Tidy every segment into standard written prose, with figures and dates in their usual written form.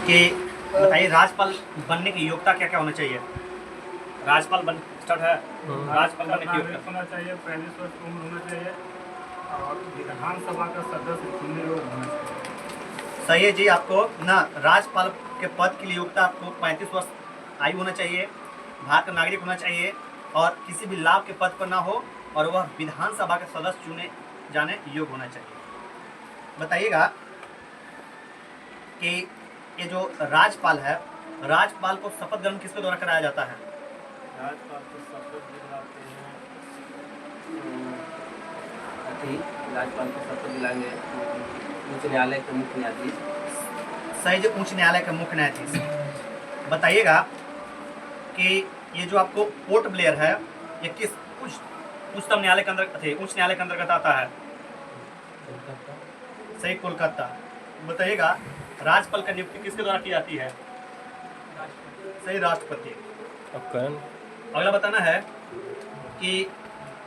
कि बताइए राज्यपाल बनने की योग्यता क्या क्या होना चाहिए। राज्यपाल बन स्टार्ट है। राज्यपाल बनने की योग्यता होना चाहिए, 35 वर्ष की उम्र होना चाहिए और विधानसभा का सदस्य चुनने योग्य होना चाहिए। सही है जी। आपको ना राज्यपाल के पद के लिए योग्यता आपको 35 वर्ष आयु होना चाहिए, भारत का नागरिक होना चाहिए और किसी भी लाभ के पद पर ना हो और वह विधानसभा के सदस्य चुने जाने योग्य होना चाहिए। बताइएगा कि ये जो राज्यपाल है, राज्यपाल को शपथ ग्रहण किसके द्वारा कराया जाता है। राज्यपाल को शपथ दिलाते हैं, राज्यपाल को शपथ दिलाएंगे उच्च न्यायालय के मुख्य न्यायाधीश। सही जी, उच्च न्यायालय के मुख्य न्यायाधीश। बताइएगा कि ये जो आपको पोर्ट ब्लेयर है ये किस उच्चतम न्यायालय के अंदर उच्च न्यायालय के अंतर्गत आता है। सही, कोलकाता। बताइएगा राज्यपाल का नियुक्ति किसके द्वारा की जाती है। सही, राष्ट्रपति। अगला बताना है कि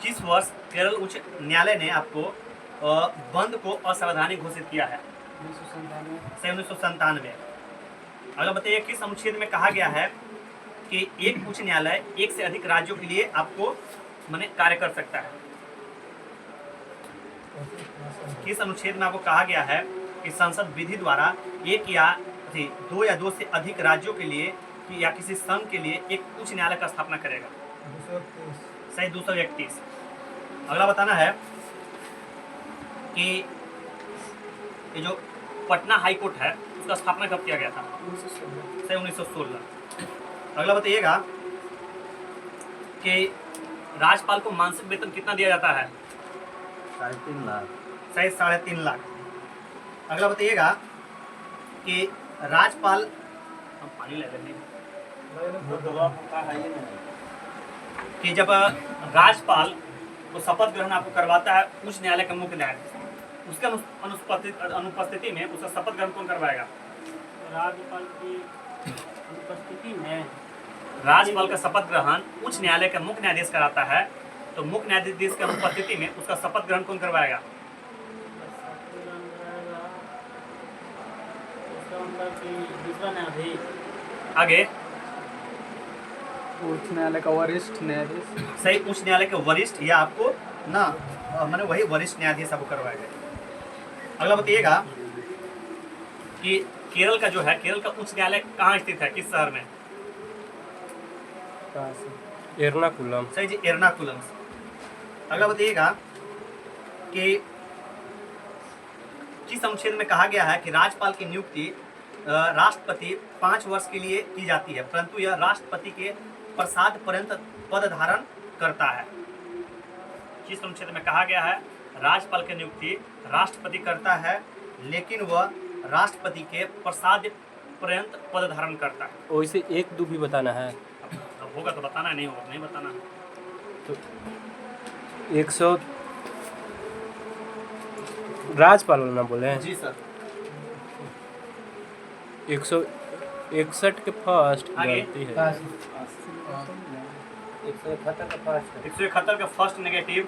किस वर्ष केरल उच्च न्यायालय ने आपको बंद को असंवैधानिक घोषित किया है। 1997। अगला बताइए किस अनुच्छेद में कहा गया है कि एक उच्च न्यायालय एक से अधिक राज्यों के लिए आपको माने कार्य कर सकता है। किस अनुच्छेद में आपको कहा गया है कि संसद विधि द्वारा एक या दो या दो से अधिक राज्यों के लिए या किसी संघ के लिए एक उच्च न्यायालय का स्थापना करेगा। सही, 231। अगला बताना है कि ये जो पटना हाई कोर्ट है उसका स्थापना कब किया गया था। सही, 1916। अगला बताइएगा कि राज्यपाल को मासिक वेतन कितना दिया जाता है। 3.5 लाख। सही, 3.5 लाख। अगला बताइएगा कि राज्यपाल हम पानी ले लेंगे कि जब राज्यपाल को शपथ ग्रहण आपको करवाता है उच्च न्यायालय का मुख्य न्यायाधीश, उसके अनुपस्थिति में उसका शपथ ग्रहण कौन करवाएगा। राज्यपाल की अनुपस्थिति में राज्यपाल का शपथ ग्रहण उच्च न्यायालय का मुख्य न्यायाधीश कराता है, तो मुख्य न्यायाधीश की अनुपस्थिति में उसका शपथ ग्रहण कौन करवाएगा। दूसरा न्यायाधीश। आगे उच्च न्यायालय का वरिष्ठ न्यायाधीश। सही, उच्च न्यायालय के वरिष्ठ या आपको ना माने वही वरिष्ठ न्यायाधीश आपको करवाएगा। अगला बताइएगा कि केरल का जो है केरल का उच्च न्यायालय कहाँ स्थित है, किस शहर में। एर्नाकुलम। सही जी, एर्नाकुलम। अगला बताइएगा कि किस अनुच्छेद में कहा गया है कि राज्यपाल की नियुक्ति राष्ट्रपति 5 वर्ष के लिए की जाती है, परंतु यह राष्ट्रपति के प्रसाद पर्यंत पद धारण करता है। किस अनुच्छेद में कहा गया है राज्यपाल की नियुक्ति राष्ट्रपति करता है लेकिन वह राष्ट्रपति के प्रसाद पर्यंत पद धारण करता है। वैसे 1-2 भी बताना है। अब होगा तो बताना है, नहीं होगा तो नहीं बताना है। तो 100 राज्यपाल ना बोले जी सर। 161 के फर्स्ट आगे? गलती है। 171 का फर्स्ट नेगेटिव।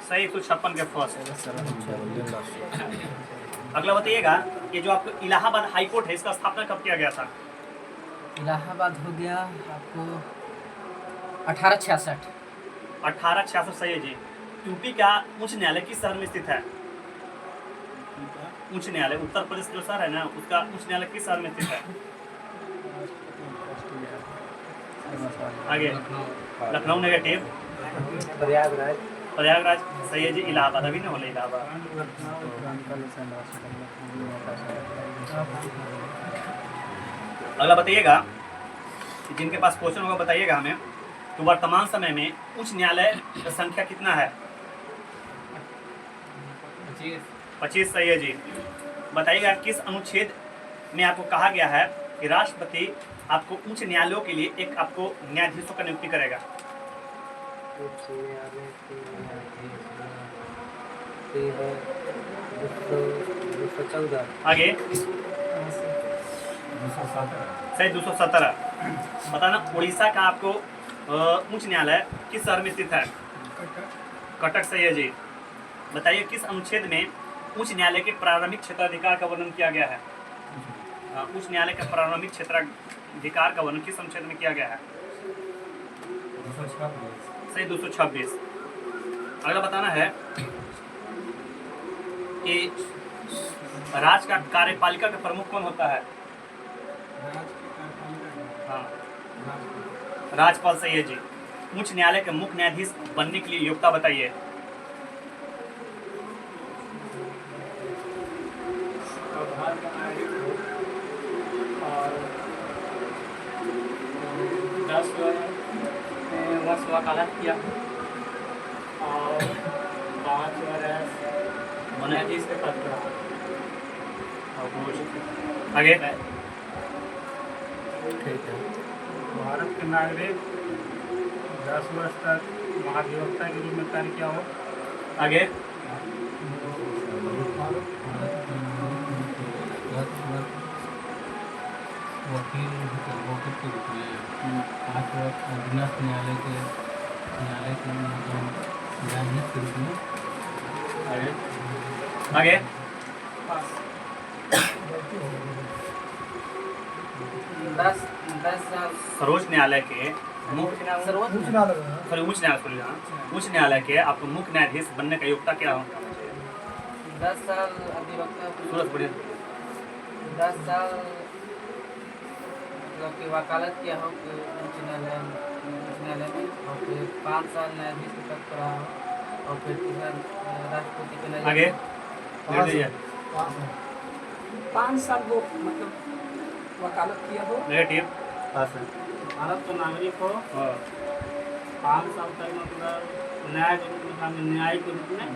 सही, 156 के फर्स्ट। अगला बताइएगा ये जो आपको इलाहाबाद हाई कोर्ट है इसका स्थापना कब किया गया था। इलाहाबाद हो गया आपको 1866। 1866 सही है जी। यूपी का उच्च न्यायालय किस शहर में स्थित है। उच्च न्यायालय उत्तर प्रदेश जो शहर है ना उसका उच्च न्यायालय किस शहर में स्थित है। आगे लखनऊ नेगेटिव। प्रयागराज सही है जी। इलाहाबाद अभी नहीं बोले इलाहाबाद। अगला बताइएगा कि जिनके पास क्वेश्चन होगा बताइएगा हमें तो वर्तमान समय में उच्च न्यायालय की संख्या कितना है। 25 सही है जी। बताइएगा किस अनुच्छेद में आपको कहा गया है कि राष्ट्रपति आपको उच्च न्यायालयों के लिए एक आपको न्यायाधीशों का नियुक्ति करेगा। आगे सही 217। बताना उड़ीसा का आपको उच्च न्यायालय किस शहर में स्थित है। कटक सही है जी। बताइए किस अनुच्छेद में उच्च न्यायालय के प्रारंभिक क्षेत्राधिकार का वर्णन किया गया है। उच्च न्यायालय का प्रारंभिक क्षेत्राधिकार का वर्णन किस अनुच्छेद में किया गया है? सही 226। अगला बताना है कि राज्य का कार्यपालिका का प्रमुख कौन होता है? हाँ, राज्यपाल। सही है जी। उच्च न्यायालय के मुख्य न्यायाधीश बनने के लिए योग्यता बताइए। भारत का नागरिक हो और 10 वर्ष वकालत किया हो और 5 वर्ष न्यायाधीश के पद पर रहा। आगे। ठीक है। भारत के नागरिक 10 वर्ष तक महाधिवक्ता के रूप में कार्य किया हो। आगे। वकील के रूप में 5 वर्ष अधीनस्थ न्यायालय के न्यायाधीश के रूप में। आगे। आगे। 10 साल सर्वोच्च न्यायालय के मुख्य सर्वोच्च उच्च न्यायालय के आपको मुख्य न्यायाधीश बनने का योग्यता क्या होना चाहिए? 10 साल अधिवक्ता सूरज बढ़िया। 10 साल मतलब कि वकालत किया हो कि उच्च न्यायालय में और फिर 5 साल न्यायाधीश के पद पर रहा हो और फिर तीसरा राष्ट्रपति के न्यायाधीश। आगे। जोड़ दीजिए। 5 साल वो मतलब वकालत किया हो। नेगेटिव। भारत का नागरिक हो 5 साल तक मतलब न्याय के रूप में न्यायिक के रूप में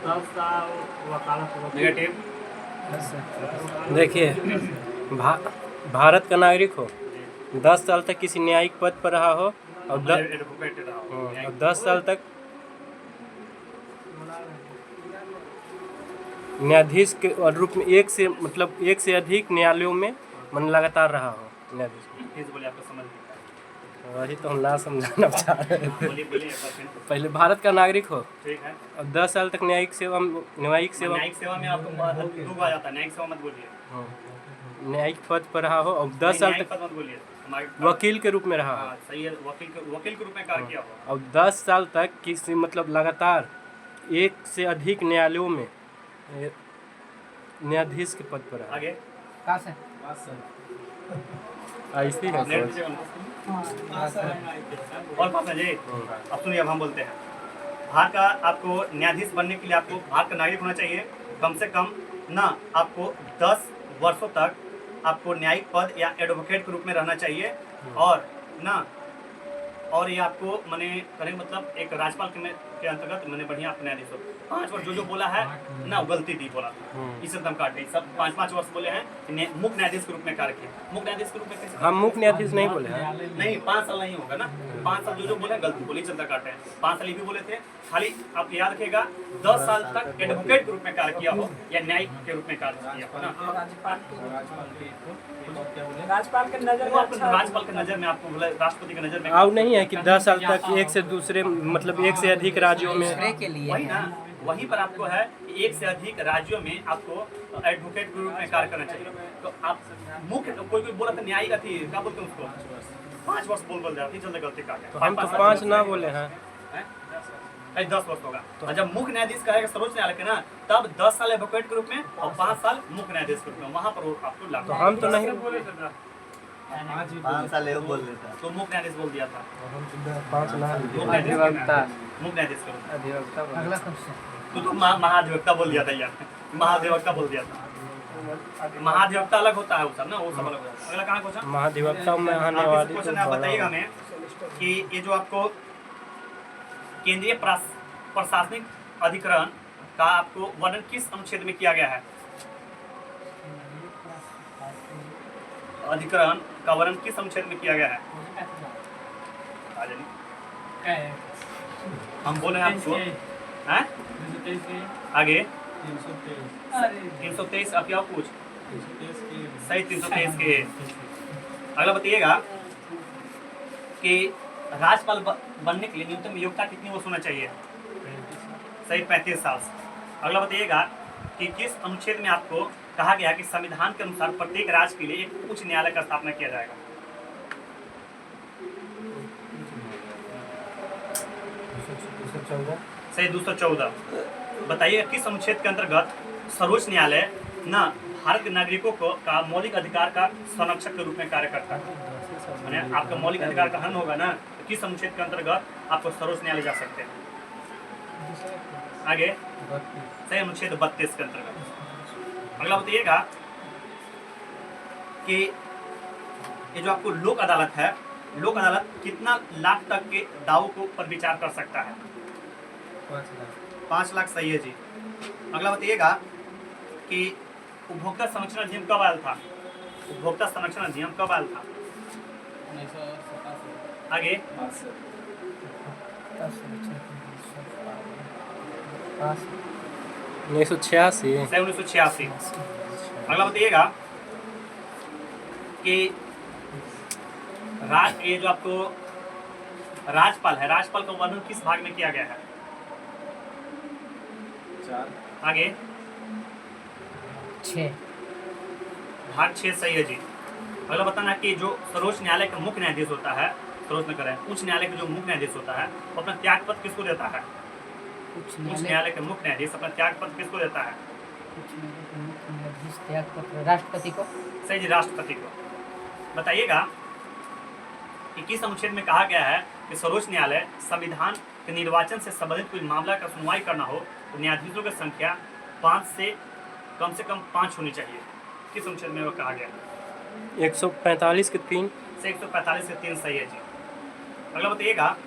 10 साल वकालत हो। नेगेटिव। देखिए, भारत का नागरिक हो, 10 साल तक किसी न्यायिक पद पर रहा हो और 10 साल तक न्यायाधीश के रूप में एक से अधिक न्यायालयों में लगातार रहा हो न्यायाधीश। बोलिए, आपको समझ नहीं वही तो हम ना समझाना चाह रहे थे। बोलिए 1%। पहले भारत का नागरिक हो ठीक है। और 10 साल तक न्यायिक सेवा में आपको न्यायिक सेवा में आ जाता है। न्यायिक सेवा मत बोलिए। न्यायिक पद पर रहा हो और 10 साल न्यायिक तक पद मत बोलिए। वकील के रूप में रहा हो हाँ, सही है। वकील के रूप में कार्य किया हो। और 10 साल तक किसी लगातार एक से अधिक न्यायालयों में न्यायाधीश के पद पर रहा। आगे। कहाँ से? ऐसी है नेट सोच। दीजिए उनको। और बात है जी। अब सुनिए, अब हम बोलते हैं। भारत का आपको न्यायाधीश बनने के लिए आपको भारत का नागरिक होना चाहिए। कम से कम ना आपको 10 वर्षों तक आपको न्यायिक पद या एडवोकेट के रूप में रहना चाहिए और ना और ये आपको मैंने करें मतलब एक राज्यपाल के अंतर्गत मैंने बढ़िया आपको न्यायाधीश हो। 5 वर्ष जो बोला है ना वो गलती थी बोला था। इसे दम काट दी। सब 5-5 वर्ष बोले हैं। मुख्य न्यायाधीश के रूप में कार्य किया। मुख्य न्यायाधीश के रूप में कैसे? हम मुख्य न्यायाधीश नहीं बोले हैं। नहीं, 5 साल नहीं होगा ना। 5 साल जो बोले गलती बोली, चलता काटे हैं। 5 साल ये भी बोले थे। खाली आप याद रखिएगा 10 साल तक एडवोकेट के रूप में कार्य किया हो या न्यायिक के रूप में कार्य किया हो ना। राज्यपाल के नजर में अच्छा राज्यपाल के नजर में आपको बोला, राष्ट्रपति के नजर में और नहीं है कि 10 साल तक एक से अधिक राज्यों में दूसरे के लिए वही ना, वहीं पर आपको है कि एक से अधिक राज्यों में आपको एडवोकेट के रूप में कार्य करना चाहिए। तो आप मुख्य कोई बोला था न्यायिक थी, क्या बोलते हैं उसको? 5 वर्ष बोल जाती चलते गलती काटे। तो हम तो 5 ना बोले हैं। 10 वर्ष होगा। और जब मुख्य न्यायाधीश कहेगा सर्वोच्च न्यायालय के ना, तब 10 साल एडवोकेट के रूप में और 5 साल मुख्य न्यायाधीश के रूप में, वहाँ पर वो आपको लागू। तो हम तो नहीं बोले थे ना। 5 साल एगो बोल देता। तो मुख्य न्यायाधीश बोल दिया था। 5 ना मुख्य न्यायाधीश के रूप में। अगला क्वेश्चन। तो महाधिवक्ता बोल दिया था यार। महाधिवक्ता बोल दिया था। महाधिवक्ता अलग होता है वो सब ना, वो सब अलग होता है। अगला कहाँ क्वेश्चन? महाधिवक्ता में आने आप वाली क्वेश्चन आप बताइएगा हमें कि ये जो आपको केंद्रीय प्रशासनिक अधिकरण का आपको वर्णन किस अनुच्छेद में किया गया है? अधिकरण का वर्णन किस अनुच्छेद में किया गया है? हम बोले हैं आपको हैं? आगे 323 आप क्या पूछ? सही 323 के। अगला बताइएगा कि राज्यपाल बनने के लिए न्यूनतम योग्यता कितनी वर्ष होना चाहिए? सही 35 साल। अगला बताइएगा कि किस अनुच्छेद में आपको कहा गया कि संविधान के अनुसार प्रत्येक राज्य के लिए एक उच्च न्यायालय का स्थापना किया जाएगा? सही 214। बताइए किस अनुच्छेद के अंतर्गत सर्वोच्च न्यायालय न भारत के नागरिकों को का मौलिक अधिकार का संरक्षक के रूप में कार्य करता है? माने आपका मौलिक अधिकार का हनन होगा ना, तो किस अनुच्छेद के अंतर्गत आपको सर्वोच्च न्यायालय जा सकते हैं? आगे सही अनुच्छेद 32 के अंतर्गत। अगला बताइएगा कि ये जो आपको लोक अदालत है, लोक अदालत कितना लाख तक के दावों को पर विचार कर सकता है? 5 लाख सही है जी। अगला बताइएगा कि उपभोक्ता संरक्षण अधिनियम कब आया था? उपभोक्ता संरक्षण अधिनियम कब आया था? 1987। आगे 1986। सही 1986। अगला बताइएगा कि ये जो आपको राज्यपाल है, राज्यपाल का वर्णन किस भाग में किया गया है? 4। आगे 6। भाग 6 सही है जी। अगला बताना कि जो सर्वोच्च न्यायालय का मुख्य न्यायाधीश होता है, सर्वोच्च न करें, उच्च न्यायालय का जो मुख्य न्यायाधीश होता है वो अपना त्यागपत्र किसको देता है? उच्च न्यायालय के मुख्य न्यायाधीश अपना त्यागपत्र किसको देता है? त्यागपत्र राष्ट्रपति को। सही जी, राष्ट्रपति को। बताइएगा कि किस अनुच्छेद में कहा गया है कि सर्वोच्च न्यायालय संविधान के निर्वाचन से संबंधित कोई मामला का सुनवाई करना हो तो न्यायाधीशों की संख्या 5 से कम 5 होनी चाहिए? किस अनुच्छेद में वो कहा गया है? 145 के 3। से 145 से 3 सही है जी। अगला बताइएगा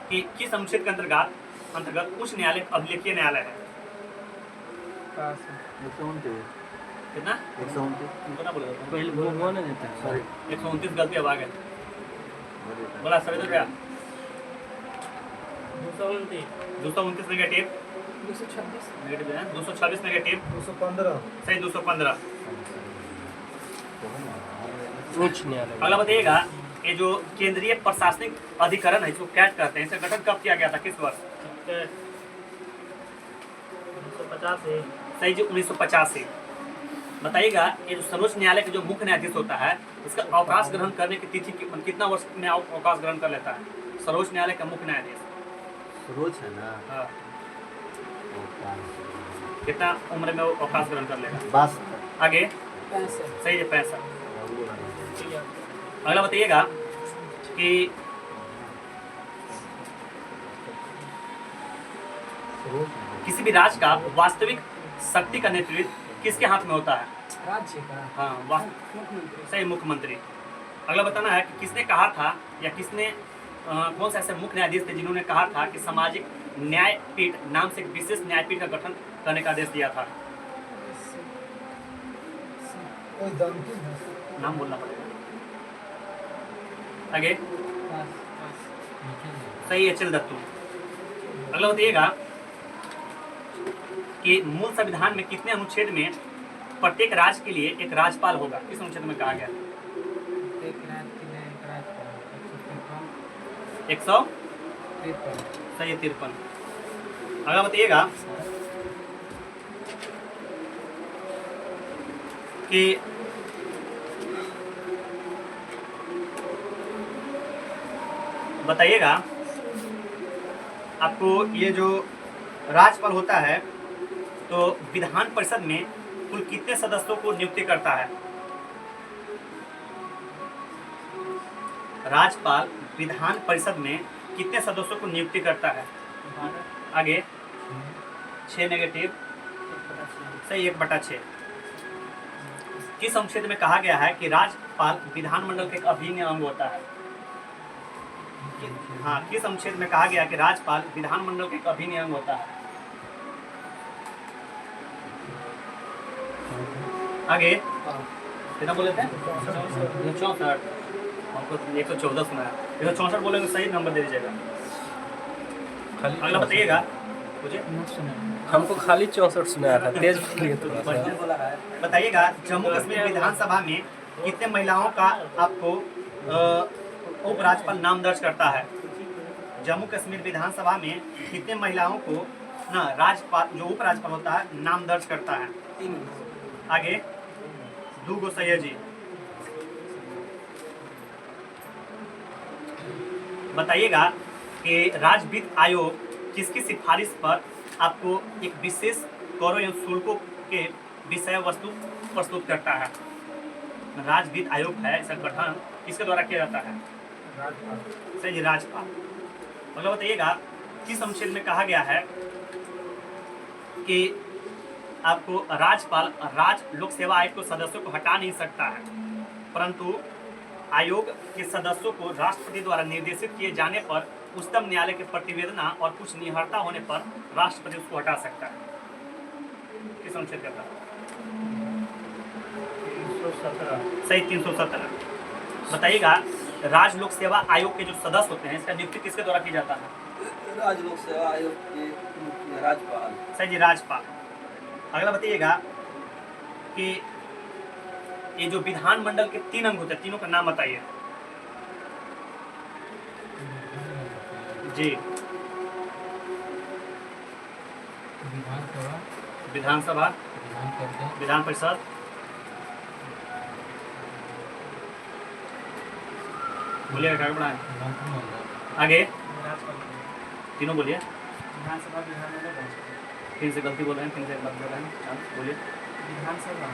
कि किस अनुच्छेद के अंतर्गत उच्च न्यायालय अभिलेखीय न्यायालय है? कितना? 129 गलती अब आ गए। बोला सभी रुपया 229 नेगेटिव 226। नेगेटिव है 226 नेगेटिव 215। सही 215। उच्च न्यायालय। अगला बताइएगा ये जो केंद्रीय प्रशासनिक अधिकरण है इसको कैट कहते हैं, इसका गठन कब किया गया था, किस वर्ष? 1985। सही जी 1985। बताइएगा ये जो सर्वोच्च न्यायालय का जो मुख्य न्यायाधीश होता है इसका अवकाश ग्रहण करने की तिथि कितना वर्ष में अवकाश ग्रहण कर लेता है? सर्वोच्च न्यायालय का मुख्य न्यायाधीश रोज है ना। हाँ, कितना उम्र में वो अवकाश ग्रहण कर लेगा? 62। आगे 65। सही है 65। अगला बताइएगा कि किसी भी राज्य का वास्तविक शक्ति का नेतृत्व किसके हाथ में होता है? राज्य का। हाँ मुख्यमंत्री। सही मुख्यमंत्री। अगला बताना है कि किसने कहा था या किसने कौन से ऐसे मुख्य न्यायाधीश थे जिन्होंने कहा था कि सामाजिक न्यायपीठ नाम से एक विशेष न्यायपीठ का गठन करने का आदेश दिया था? नाम बोलना पड़ेगा। आगे सही है, HL दत्तू। अगला बताइएगा कि मूल संविधान में कितने अनुच्छेद में प्रत्येक राज्य के लिए एक राज्यपाल होगा? किस अनुच्छेद में कहा गया? 100 सही है 53। अगला बताइएगा कि बताइएगा आपको ये जो राज्यपाल होता है तो विधान परिषद में कुल कितने सदस्यों को नियुक्ति करता है? राज्यपाल विधान परिषद में कितने सदस्यों को नियुक्ति करता है? आगे 6 नेगेटिव सही 1/6। किस अनुच्छेद में कहा गया है कि राज्यपाल विधानमंडल का एक अभिन्न अंग होता है? हाँ, किस अनुच्छेद में कहा गया कि राज्यपाल विधानमंडल का एक अभिन्न अंग होता है? आगे कितना बोले थे? 64। हमको 114 सुना है। 164 बोलेंगे सही नंबर दे दीजिएगा। अगला बताइएगा मुझे। हमको खाली 64 सुनाया था, तेज बोलिए थोड़ा सा। बताइएगा जम्मू कश्मीर विधानसभा में कितने महिलाओं का आपको उपराज्यपाल नाम दर्ज करता है? जम्मू कश्मीर विधानसभा में कितने महिलाओं को ना राज्यपाल जो उपराज्यपाल होता है नाम दर्ज करता है? 3 आगे 2 गो सही है जी। बताइएगा कि राज्य वित्त आयोग किसकी सिफारिश पर आपको एक विशेष करों एवं शुल्कों के विषय वस्तु प्रस्तुत करता है। राज्य वित्त आयोग है, इसका गठन किसके द्वारा किया जाता है? सही जी, राज्यपाल। मतलब बताइएगा किस अनुच्छेद में कहा गया है कि आपको राज्यपाल राज्य लोक सेवा आयोग के सदस्यों को हटा नहीं सकता है, परंतु आयोग के सदस्यों को राष्ट्रपति द्वारा निर्देशित किए जाने पर उच्चतम न्यायालय के प्रतिवेदना और कुछ निहरता होने पर राष्ट्रपति उसको हटा सकता है। किस अनुच्छेद के तहत? 317। सही, 317। बताइएगा राज्य लोक सेवा आयोग के जो सदस्य होते हैं इसका नियुक्ति किसके द्वारा की जाता है? राज्य लोक सेवा आयोग के मुख्य राज्यपाल। सही जी, राज्यपाल। अगला बताइएगा कि ये जो विधानमंडल के 3 अंग होते हैं, तीनों का नाम बताइए जी। विधानसभा, विधानसभा, विधान परिषद, विधान परिषद, बोलिए क्या बढ़ाएं मंत्रिमंडल, आगे राज्यपाल, तीनों बोलिए। विधानसभा, विधानमंडल, राज्यपाल। 3 से गलती बोल रहे हैं, 3 से गलती बोल रहे हैं, हाँ, बोलिए। विधानसभा,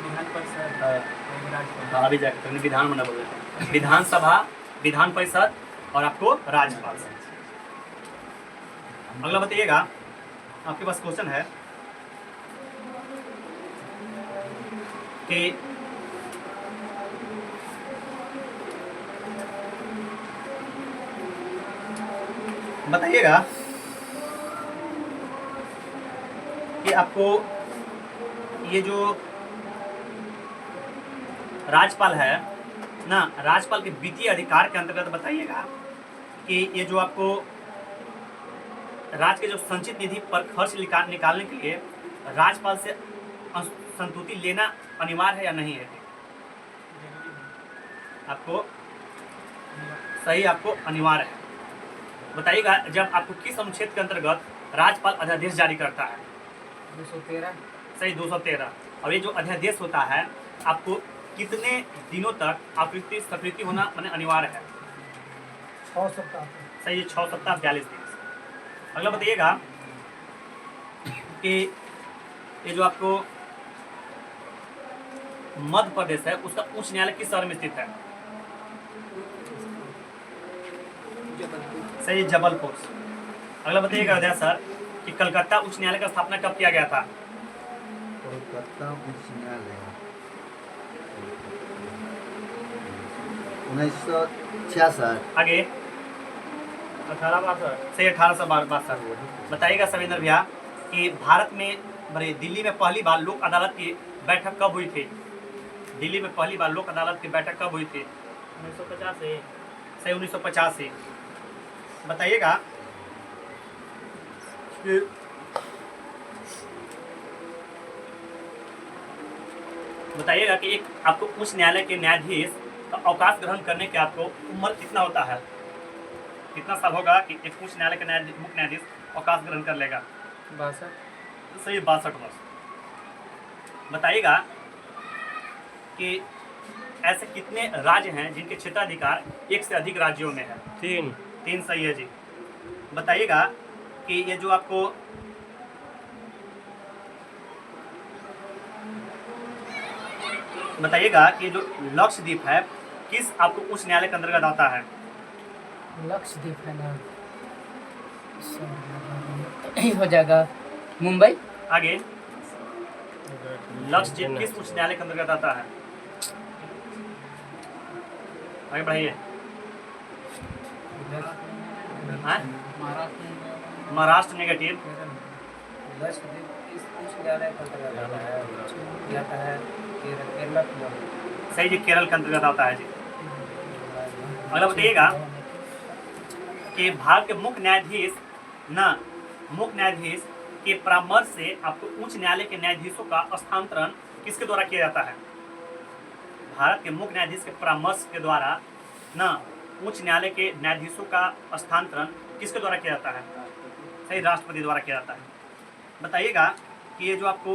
विधान परिषद, राज्यपाल। हाँ, अभी जाकर तुमने विधानमंडल बोल रहे हैं। विधानसभा, विधान परिषद और आपको राज्यपाल। अगला बताइएगा, आपके पास क्वेश्चन है कि बताइएगा कि आपको ये जो राज्यपाल है ना, राज्यपाल के वित्तीय अधिकार के अंतर्गत बताइएगा कि ये जो आपको राज्य के जो संचित निधि पर खर्च निकालने के लिए राज्यपाल से संतुति लेना अनिवार्य है या नहीं है? आपको सही, आपको अनिवार्य है। बताइएगा जब आपको किस अनुच्छेद के अंतर्गत राज्यपाल अध्यादेश जारी करता है? 213, सही, 213। और ये जो अध्यादेश होता है आपको कितने दिनों तक स्वीकृति होना माने अनिवार्य है? 6 सप्ताह। सही, 6 सप्ताह 42 दिन। अगला बताइएगा कि ये जो आपको मध्य प्रदेश है उसका उच्च न्यायालय किस शहर में स्थित है? सही, जबलपुर। अगला बताइएगा अध्यक्ष सर कि कलकत्ता उच्च न्यायालय का स्थापना कब किया गया था? कोलकाता उच्च न्यायालय 1966। आगे 1862। सही, 1862। बताइएगा सविंदर भैया कि भारत में दिल्ली में पहली बार लोक अदालत की बैठक कब हुई थी? दिल्ली में पहली बार लोक अदालत की बैठक कब हुई थी? 1985। सही, 1985। बताइएगा कि बताइएगा कि एक आपको उच्च न्यायालय के न्यायाधीश का अवकाश ग्रहण करने के आपको उम्र कितना होता है? कितना साल होगा कि एक उच्च न्यायालय का मुख्य न्यायाधीश अवकाश ग्रहण कर लेगा? 62, सही, 62 वर्ष। बताइएगा कि ऐसे कितने राज्य हैं जिनके क्षेत्राधिकार 1 से अधिक राज्यों में है? 3। 3 सही है जी। बताइएगा कि ये जो आपको बताइएगा कि जो लक्षद्वीप है किस आपको उच्च न्यायालय के अंतर्गत आता है? लक्षद्वीप है ना, ये हो जाएगा मुंबई। आगे लक्षद्वीप किस उच्च न्यायालय के अंतर्गत आता है? आगे बढ़ाइए। हाँ? महाराष्ट्र, महाराष्ट्र नेगेटिव। लक्षद्वीप इस उच्च न्यायालय का अंतर्गत आता है केरला का। सही जी, केरल के अंतर्गत आता है जी। अगला बताइएगा कि भारत के मुख्य न्यायाधीश के परामर्श से आपको उच्च न्यायालय के न्यायाधीशों का स्थानांतरण किसके द्वारा किया जाता है? भारत के मुख्य न्यायाधीश के परामर्श के द्वारा ना उच्च न्यायालय के न्यायाधीशों का स्थानांतरण किसके द्वारा किया जाता है? सही, राष्ट्रपति द्वारा किया जाता है। बताइएगा कि ये जो आपको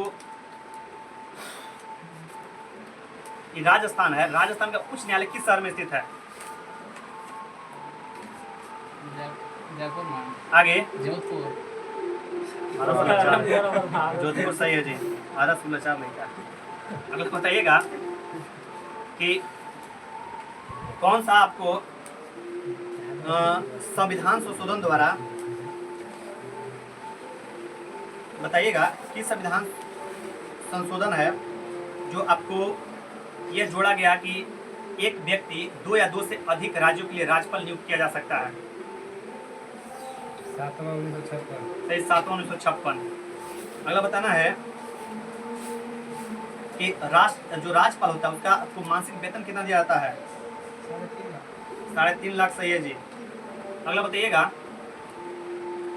ये राजस्थान है, राजस्थान का उच्च न्यायालय किस शहर में स्थित है? जयपुर में। आगे जोधपुर। जोधपुर सही है जी, आधा 16 नहीं था। अगला बताइएगा कि कौन सा आपको संविधान संशोधन द्वारा बताइएगा कि संविधान संशोधन है जो आपको यह जोड़ा गया कि एक व्यक्ति 2 या 2 से अधिक राज्यों के लिए राज्यपाल नियुक्त किया जा सकता है? 7/1956। अगला बताना है कि जो राज्यपाल होता है उसका आपको मासिक वेतन कितना दिया जाता है? 3.5 लाख सही है जी। अगला बताइएगा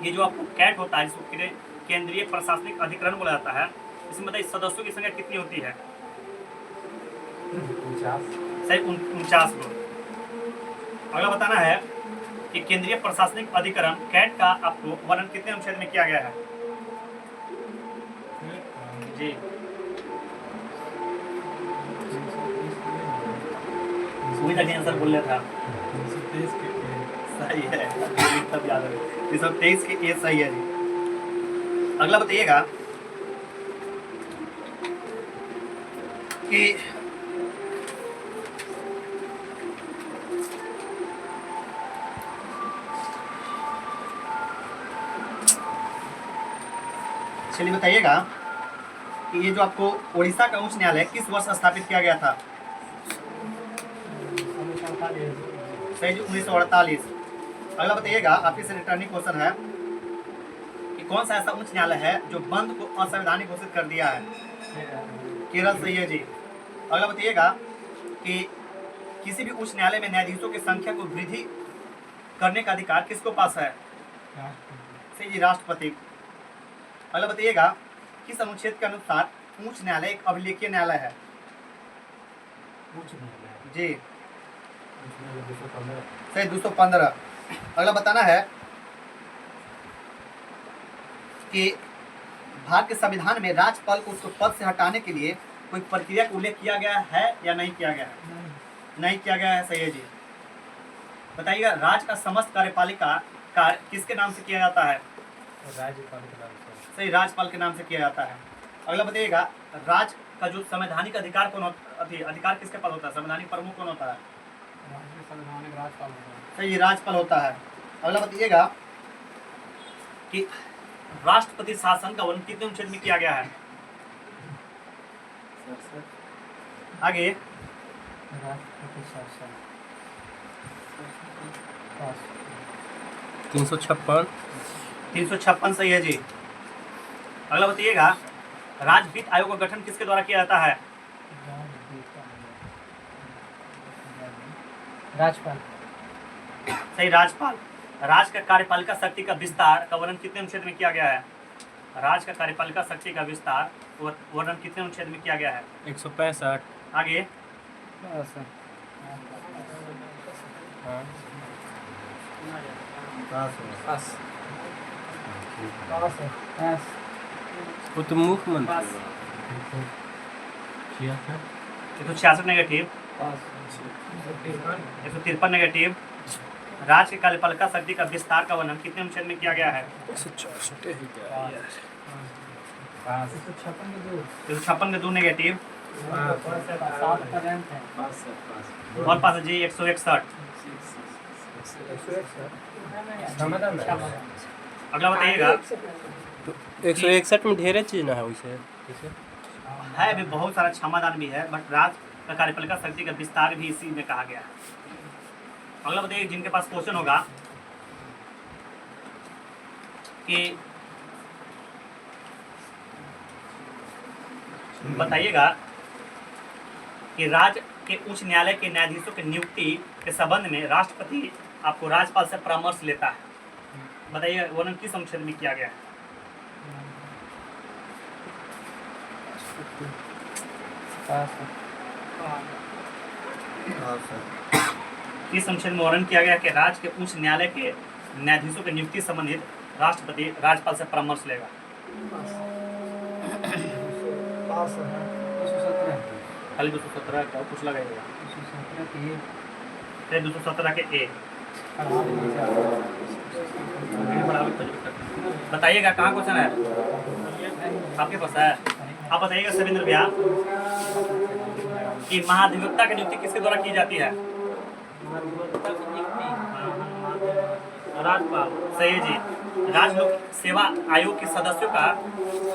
ये जो आपको कैट होता है जिसको केंद्रीय प्रशासनिक अधिकरण बोला जाता है, इसमें बताइए सदस्यों की संख्या कितनी होती है? 49 लोग। अगला बताना है कि केंद्रीय प्रशासनिक अधिकरण कैट का आपको वर्णन कितने अनुच्छेद में किया गया है? जी सुविधा के आंसर बोल था सही है, तब याद है 323 के ए सही है जी। अगला बताइएगा कि चलिए बताइएगा कि ये जो आपको उड़ीसा का उच्च न्यायालय किस वर्ष स्थापित किया गया था? सही जी 1948। अगला बताइएगा आपके से रिटर्निंग क्वेश्चन है कि कौन सा ऐसा उच्च न्यायालय है जो बंद को असंवैधानिक घोषित कर दिया है? केरल सही है जी। अगला बताइएगा कि किसी भी उच्च न्यायालय में न्यायाधीशों की संख्या को वृद्धि करने का अधिकार किसको पास है? सही जी राष्ट्रपति। अगला बताइएगा किस अनुच्छेद के अनुसार उच्च न्यायालय एक अभिलेखीय न्यायालय है? जी सही 215। अगला बताना है कि भारत के संविधान में राज्यपाल को उसको पद से हटाने के लिए कोई प्रक्रिया का उल्लेख किया गया है या नहीं किया गया है? नहीं किया गया है सही है जी। बताइएगा राज्य का समस्त कार्यपालिका कार्य किसके नाम से किया जाता है? राज्यपाल के नाम से। सही राज्यपाल के नाम से किया जाता है। अगला बताइएगा राज्य का जो संवैधानिक अधिकार कौन अधिकार किसके पास होता है? संवैधानिक प्रमुख कौन होता है? सही राज्यपाल होता है। अगला बताइएगा कि राष्ट्रपति शासन का वर्णन कितने अनुच्छेद में किया गया है? आगे 356 सही है जी। अगला बताइएगा राज्य वित्त आयोग का गठन किसके द्वारा किया जाता है? राज्यपाल। सही राज्यपाल। राज्य का कार्यपालिका शक्ति का विस्तार का वर्णन कितने अनुच्छेद में किया गया है? राज्य का कार्यपालिका शक्ति का विस्तार वर्णन कितने अनुच्छेद में किया गया है? 165। आगे वो तो मुख्यमंत्री 166 नेगेटिव, 153 नेगेटिव। राज्य के कार्यपालिका शक्ति का विस्तार का वर्णन कितने अनुच्छेद में किया गया है? 156 के 2 नेगेटिव और पास जी 161। अगला बताइएगा 161 में ढेरे चीज ना है वैसे है अभी बहुत सारा क्षमादान भी है, बट राज्य का कार्यपालिका शक्ति का विस्तार भी इसी में कहा गया है। अगला बताइए जिनके पास क्वेश्चन होगा कि बताइएगा कि राज्य के उच्च न्यायालय के न्यायाधीशों की नियुक्ति के संबंध में राष्ट्रपति आपको राज्यपाल से परामर्श लेता है। बताइए वर्णन किस अनुच्छेद में किया गया है? किस अनुच्छेद में वर्णन किया गया कि राज्य के उच्च न्यायालय के न्यायाधीशों की नियुक्ति संबंधित राष्ट्रपति राज्यपाल से परामर्श लेगा? पास है 217 खाली 217 का कुछ लगाइएगा 217 के फिर 217 के ए बताइएगा कहाँ क्वेश्चन है आपके पास है। आप बताइएगा सविंद्र भैया कि महाधिवक्ता की नियुक्ति किसके द्वारा की जाती है। राज्यपाल। सही है जी। राज्य लोक सेवा आयोग के सदस्यों का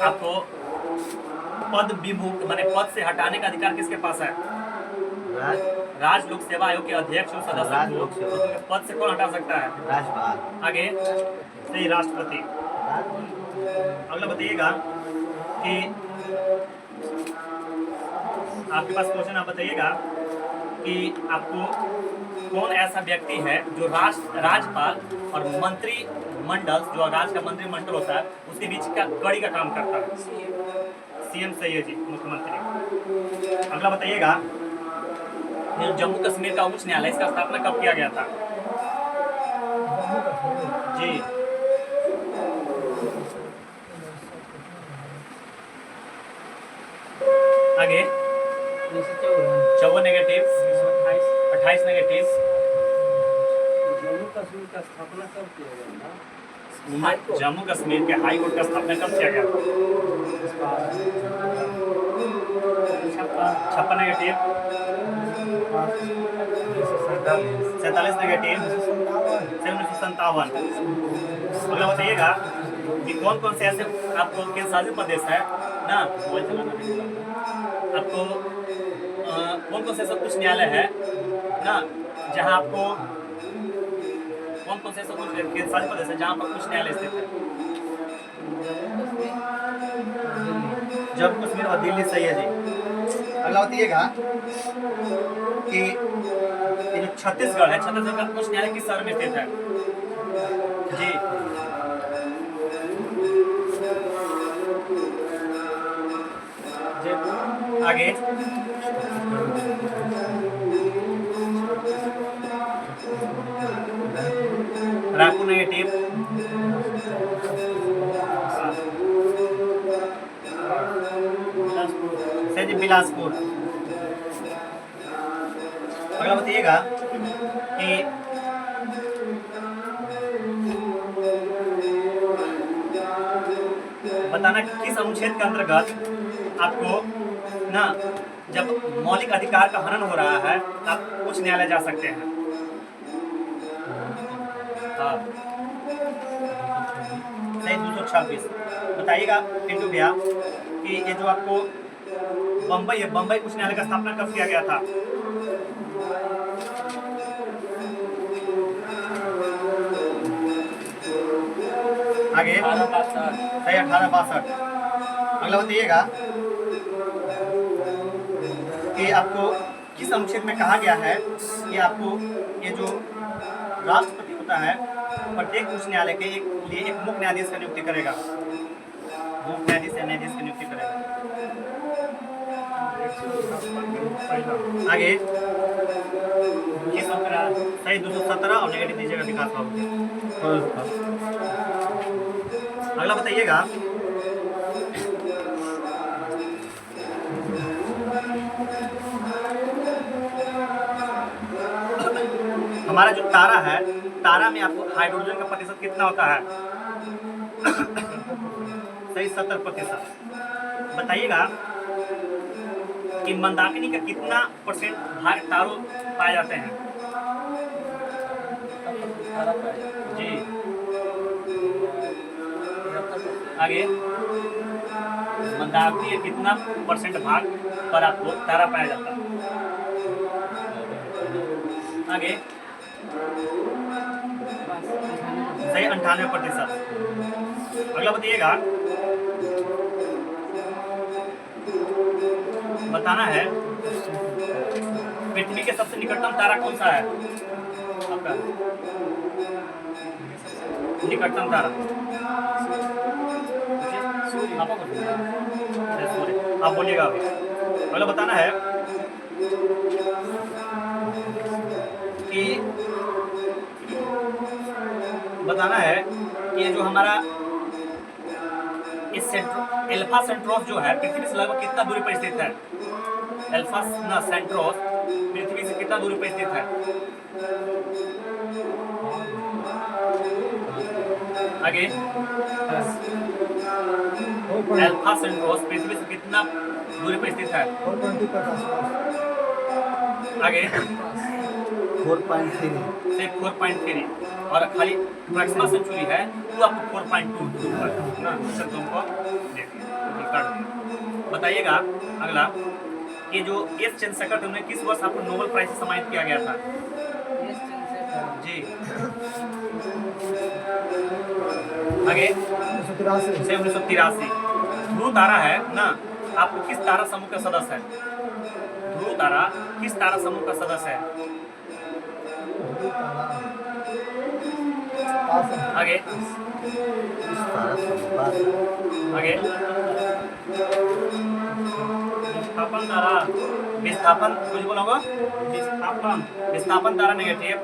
आपको पद विमुक्त माने पद से हटाने का अधिकार किसके पास है। राज राज्य लोक सेवा आयोग के अध्यक्ष और राज्य सदस्य लोक को सेवा। उनके पद से कौन हटा सकता है। राजपाल आगे सही राष्ट्रपति। अगला बताइएगा कि आपके पास क्वेश्चन आप बताइएगा कि आपको कौन ऐसा व्यक्ति है जो राज्यपाल और मंत्री मंडल जो राज्य का मंत्रिमंडल होता है उसके बीच का कड़ी का काम करता है। सीएम सही है जी, मुख्यमंत्री। अगला बताइएगा जम्मू कश्मीर का उच्च न्यायालय इसका स्थापना कब किया गया था जी। आगे 54 नेगेटिव 28 नेगेटिव। जम्मू कश्मीर का स्थापना कब किया गया था? जम्मू कश्मीर के हाई कोर्ट का स्थापना कब किया गया था। 56 नेगेटिव 47 नेगेटिव 1957। अगला बताइएगा कि कौन कौन से ऐसे आपको केंद्र शासित प्रदेश है ना मोबाइल चलाना नहीं आपको कौन कौन से ऐसा कुछ न्यायालय है ना जहां आपको कौन कौन से ऐसा कुछ केंद्र शासित प्रदेश है जहां पर कुछ न्यायालय स्थित है। जम्मू कश्मीर और दिल्ली सही है जी। अगला बताइएगा कि ये जो छत्तीसगढ़ है छत्तीसगढ़ का कुछ न्यायालय किस शहर में स्थित है जी। आगे रायपुर नेगेटिव सही जी बिलासपुर। अगला बताइएगा कि बताना कि किस अनुच्छेद के अंतर्गत आपको ना जब मौलिक अधिकार का हनन हो रहा है तो आप उच्च न्यायालय जा सकते हैं। हाँ सही 226। बताइएगा पिंटू भैया कि ये जो आपको बम्बई है बम्बई उच्च न्यायालय का स्थापना कब किया गया था। आगे सही 1862। अगला बताइएगा कि आपको किस अनुच्छेद में कहा गया है कि आपको ये जो राष्ट्रपति होता है प्रत्येक उच्च न्यायालय के लिए एक मुख्य न्यायाधीश का नियुक्ति करेगा। मुख्य न्यायाधीश या न्यायाधीश की नियुक्ति करेगा। आगे किस सही 217 और नेगेटिव दीजिएगा विकास बाबू। अगला बताइएगा हमारा जो तारा है तारा में आपको हाइड्रोजन का प्रतिशत कितना होता है। सही 70%। बताइएगा कि मंदाकिनी का कितना परसेंट भाग तारों पाए जाते हैं जी। आगे मंदाकिनी का कितना परसेंट भाग पर आपको तारा पाया जाता है। आगे सही 98%। अगला बताइएगा बताना है पृथ्वी के सबसे निकटतम तारा कौन सा है आपका निकटतम तारा। सूर्य आप बोलिएगा अभी। अगला बताना है कि बताना है कि जो हमारा एल्फा सेंट्रोस जो है पृथ्वी से लगभग कितना दूरी पर स्थित है? एल्फा सेंट्रोस पृथ्वी से कितना दूरी पर स्थित है? आगे, एल्फा सेंट्रोस पृथ्वी से कितना दूरी पर स्थित है? 420 के आसपास। आगे 4.3 से 4.3 और खाली प्रैक्सिमा सेंचुरी है वो आपको 4.2 ना सर तुमको बताइएगा। अगला ये जो एस चंद्रशेखर उन्हें किस वर्ष आपको नोबेल प्राइज से सम्मानित किया गया था? जी आगे 1983 से 1983। ध्रुव तारा है ना, आपको किस तारा समूह का सदस्य है? ध्रुव तारा किस तारा समूह का सदस्य है? पास है। आगे आगे विस्थापन तारा, विस्थापन कुछ बोलोगे? विस्थापन तारा नेगेटिव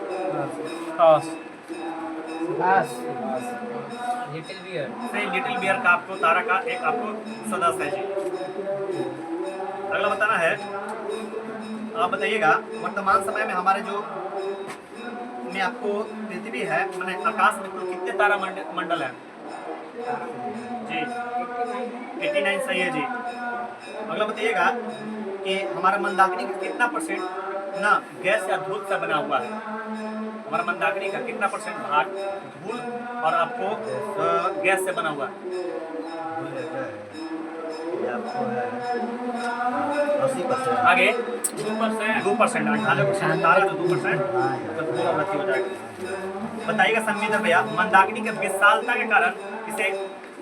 पास लिटिल बियर से लिटिल बियर का आपको तारा का एक आपको सदस्य है जी। अगला बताना है, आप बताइएगा वर्तमान समय में हमारे जो में आपको पृथ्वी है मैंने आकाश में कुल कितने तारा मंडल है? जी 89 सही है जी। अगला बताइएगा कि हमारा मंदाकिनी का कितना % ना गैस या धूल से बना हुआ है? हमारा मंदाकिनी का कितना % भाग धूल और आपको गैस से बना हुआ है? ये आपको है 80%। आगे 2%, 98% तारा जो 2% तो पूरा वृद्धि हो जाएगा। बताइएगा संविदा भैया, मंदाकिनी की विशालता के कारण इसे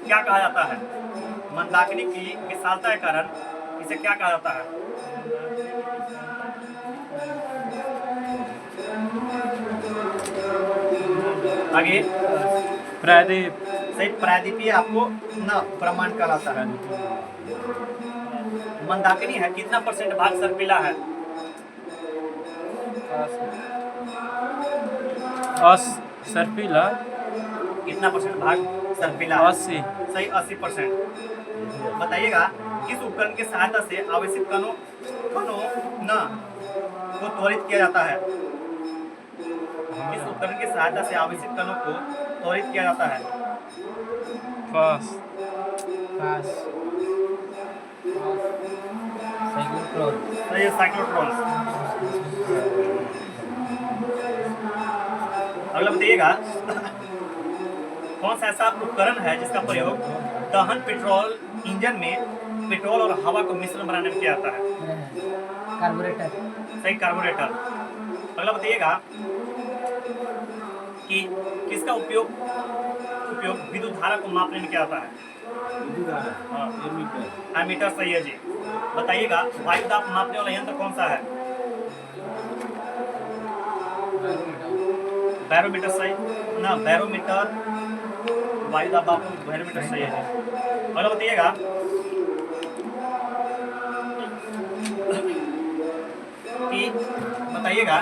क्या कहा जाता है? मंदाकिनी की विशालता के कारण इसे क्या कहा जाता है? आगे प्रायद्वीप सही, प्रायद्वीपीय आपको न ब्रह्मांड कहलाता है। मंदाकिनी है कितना % भाग सर्पिला है? सर्पिला कितना % भाग सर्पिला है? 80 सही 80%। बताइएगा किस उपकरण की सहायता से आवेशित कणों न को त्वरित किया जाता है? किस उपकरण की सहायता से आवेशित कणों को त्वरित किया जाता है? पास सही है, साइक्लोट्रॉन। अगला बताइएगा कौन सा ऐसा उपकरण है जिसका प्रयोग दहन पेट्रोल इंजन में पेट्रोल और हवा को मिश्रण बनाने में किया जाता है? कार्बोरेटर सही, कार्बोरेटर। अगला बताइएगा कि किसका उपयोग विद्युत धारा को मापने में किया जाता है? एमीटर सही है जी। बताइएगा वायु दाब मापने वाला यंत्र कौन सा है? बैरोमीटर सही ना, बैरोमीटर वायु दाब बैरोमीटर सही है जी। अगला बताइएगा कि बताइएगा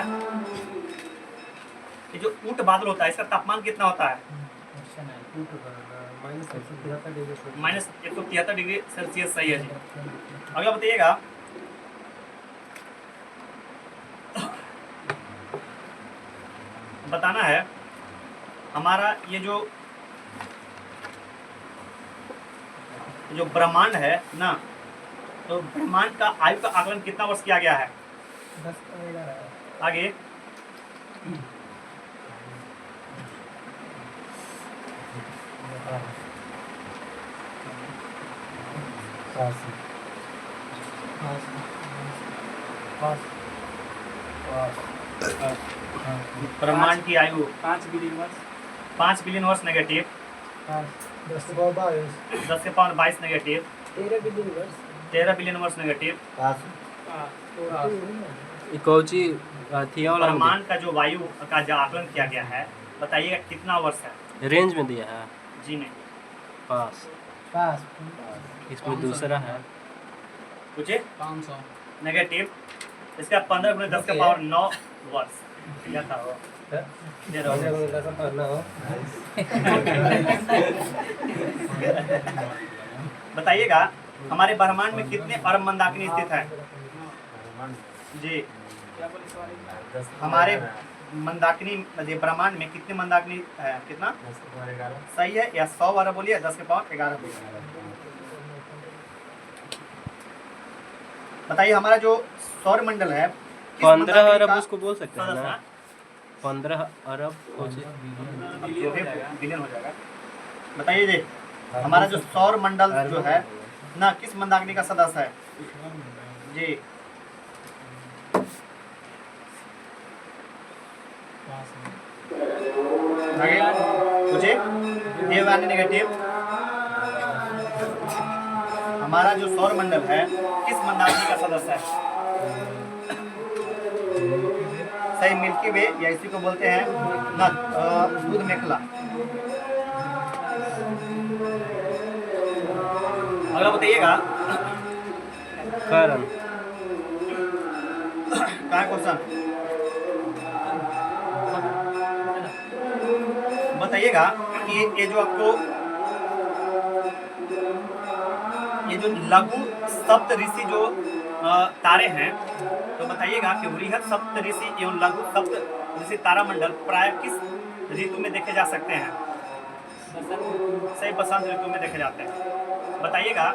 कि जो ऊंट बादल होता है इसका तापमान कितना होता है? -173 सही है जी। अगला बताइएगा बताना है हमारा ये जो ब्रह्मांड है ना, तो ब्रह्मांड का आयु का आकलन कितना वर्ष किया गया है? आगे ब्रह्मांड की आयु 5 बिलियन वर्ष 5 बिलियन वर्ष नेगेटिव, 10 के पावर 22 10 के पावर 22 नेगेटिव, 13 बिलियन वर्ष नेगेटिव। कौची थी और ब्रह्मांड का जो वायु का जो आकलन किया गया है बताइएगा कितना वर्ष है? रेंज में दिया है जी नहीं, पास। इसमें दूसरा है पूछे 500 नेगेटिव, इसका 15 × 10 के पावर 9 वर्ष। क्या था वो? ये रहो। बताइएगा हमारे ब्रह्मांड में कितने अरब मंदाकिनी स्थित है? जी हमारे मंदाकिनी ब्रह्मांड में कितने मंदाकिनी है? कितना सही है? या 100 अरब बोलिए, 10 के पावर 11 बोलिए। बताइए हमारा जो सौर मंडल है 15 अरब उसको बोल सकते हैं ना? 15 अरब बिलियन हो जाएगा। बताइए जी हमारा जो सौर मंडल जो है ना किस मंदाकिनी का सदस्य है? जी आगे मुझे देवयानी नेगेटिव। हमारा जो सौर मंडल है किस मंदाकिनी का सदस्य है? सही मिल्की वे, या इसी को बोलते हैं ना दूध मेखला। अगला बताइएगा कारण क्या है क्वेश्चन? बताइएगा कि ये जो आपको ये जो लघु सप्त ऋषि जो तारे हैं, तो बताइएगा कि वृहद सप्त ऋषि एवं लघु सप्त ऋषि तारामंडल प्राय किस ऋतु में देखे जा सकते हैं? सही बसंत ऋतु में देखे जाते हैं। बताइएगा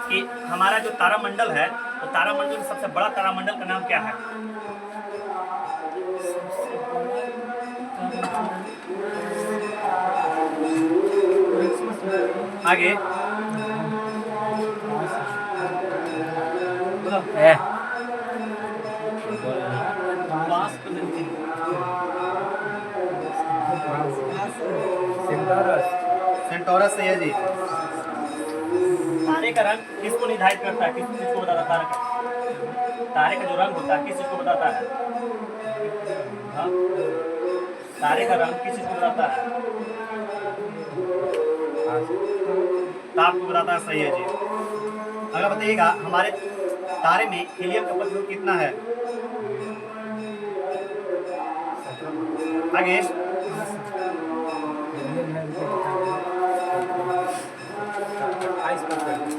कि हमारा जो तारामंडल है तो तारामंडल में सबसे बड़ा तारामंडल का नाम क्या है? आगे सेंटोरस सही है जी। तारे का रंग किसको निर्धारित करता है? किस चीज को बताता है? तारे का जो रंग होता है किस चीज को बताता है? हाँ? तारे का रंग किस चीज को बताता है? ताप को बताता है। सही है जी। अगला बताइएगा हमारे तारे में हीलियम का प्रयोग कितना है? आगे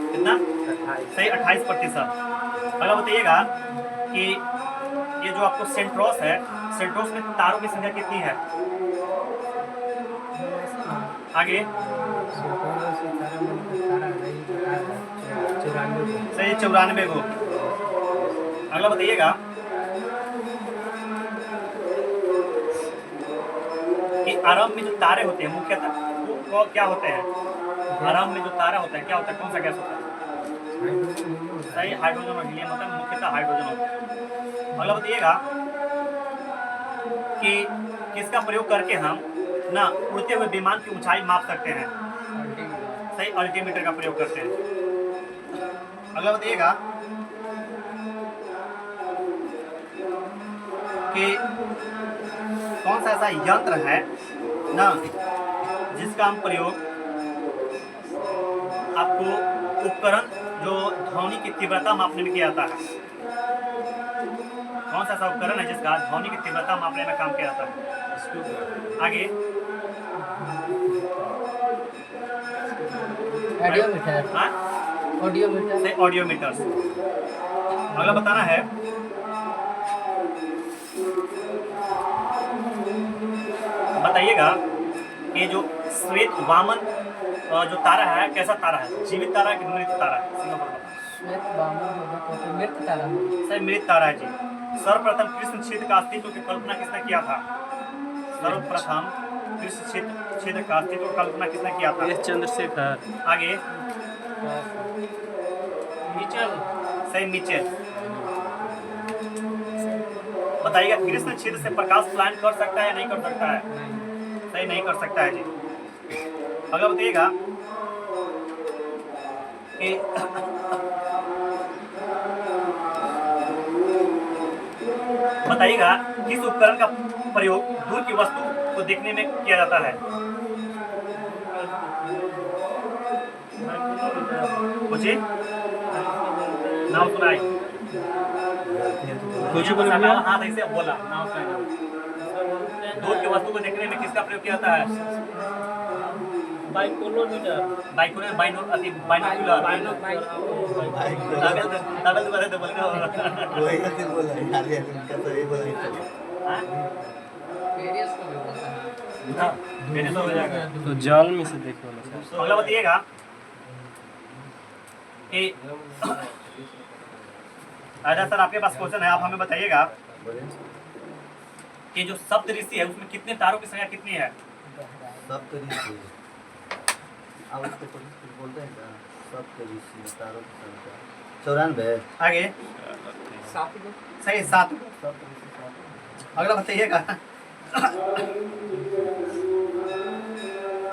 कितना? सही 28%। अगला बताइएगा कि ये जो आपको सेंट्रोस है, सेंट्रोस में तारों की संख्या कितनी है? आगे सही 94 को। अगला बताइएगा कि आरंभ में जो तारे होते हैं मुख्यतः वो क्या होते हैं? आरंभ में जो तारा होता है क्या होता है? कौन सा गैस होता है? सही हाइड्रोजन और हीलियम होता है, मुख्यतः हाइड्रोजन होता है। अगला बताइएगा कि किसका प्रयोग करके हम ना उड़ते हुए विमान की ऊंचाई माप सकते हैं? सही अल्टीमीटर का प्रयोग करते हैं। अगला बताइएगा कि कौन सा ऐसा यंत्र है ना जिसका हम प्रयोग आपको उपकरण जो ध्वनि की तीव्रता मापने में किया जाता है? कौन सा ऐसा उपकरण है जिसका ध्वनि की तीव्रता मापने में काम किया जाता है? आगे ऑडियोमीटर। हाँ? ऑडियोमीटर से ऑडियोमीटर। अगला बताना है बताइएगा कि जो श्वेत वामन जो तारा है कैसा तारा है? जीवित तारा है कि मृत तारा है? श्वेत वामन होगा तो मृत तारा होगा। सही मृत तारा है जी। सर्वप्रथम कृष्ण क्षेत्र का अस्तित्व की कल्पना किसने किया था? सर्वप्रथम कृष्ण क्षेत्र का अस्तित्व की कल्पना किसने किया था? एस चंद्रशेखर। आगे मिचेल। सही मिचेल। बताइएगा कृष्ण क्षेत्र से प्रकाश पलायन कर सकता है या नहीं कर सकता है? सही नहीं कर सकता है जी। अगला बताइएगा कि बताइएगा किस उपकरण का प्रयोग दूर की वस्तु को देखने में किया जाता है? मुझे नाम सुनाई कुछ हाथ ऐसे बोला नाम सुनाई। दूर की वस्तु को देखने में किसका प्रयोग किया जाता है? बाइकोलोमीटर बाइकोलर बाइनोकुलर ताबे दोबारा तो बोलना वही तो बोला यार ये उनका तो ये बोला हां पेरियस को भी बोलते हैं हां मैंने तो हो जाएगा। तो जल में से देखो ना सर। अगला बताइएगा कि आजा सर आपके पास क्वेश्चन है, आप हमें बताइएगा कि जो सप्त ऋषि है उसमें कितने तारों की संख्या कितनी है? सप्तऋषि अब उसको कुछ बोलते हैं क्या? सप्तऋषि तारों की संख्या 94। आगे सात को सही 7। सप्तऋषि 7। अगला बताइएगा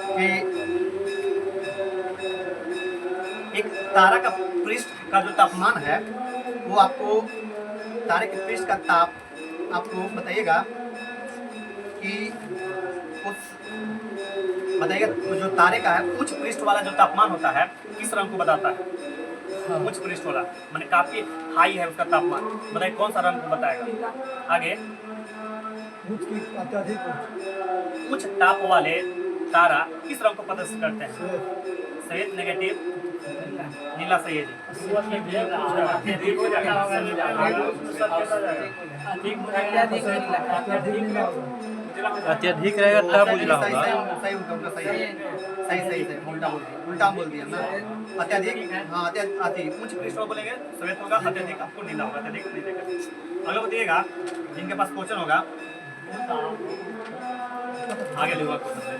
कि एक तारा का पृष्ठ का जो तापमान है वो आपको तारे के पृष्ठ का ताप आपको बताइएगा कि उस बताइएगा तो जो तारे का है उच्च पृष्ठ वाला जो तापमान होता है किस रंग को बताता है? उच्च पृष्ठ वाला माने काफी हाई है उसका तापमान, बताइए कौन सा रंग को बताएगा? आगे उच्च की अत्यधिक उच्च ताप वाले तारा किस रंग को प्रदर्शित करते हैं? श्वेत सफेद नेगेटिव नीला सही है जी। अत्यधिक नीला होगा। अत्यधिक रहेगा तब उजला सही होगा। सही उनका सही है। सही उल्टा बोल दिया ना। अत्यधिक हाँ अत्यधिक उच्च पृष्ठ वाला बोलेंगे सफेद होगा, अत्यधिक आपको नीला होगा, अत्यधिक नीले का। अगला बताइएगा जिनके पास क्वेश्चन होगा आगे लेगा क्वेश्चन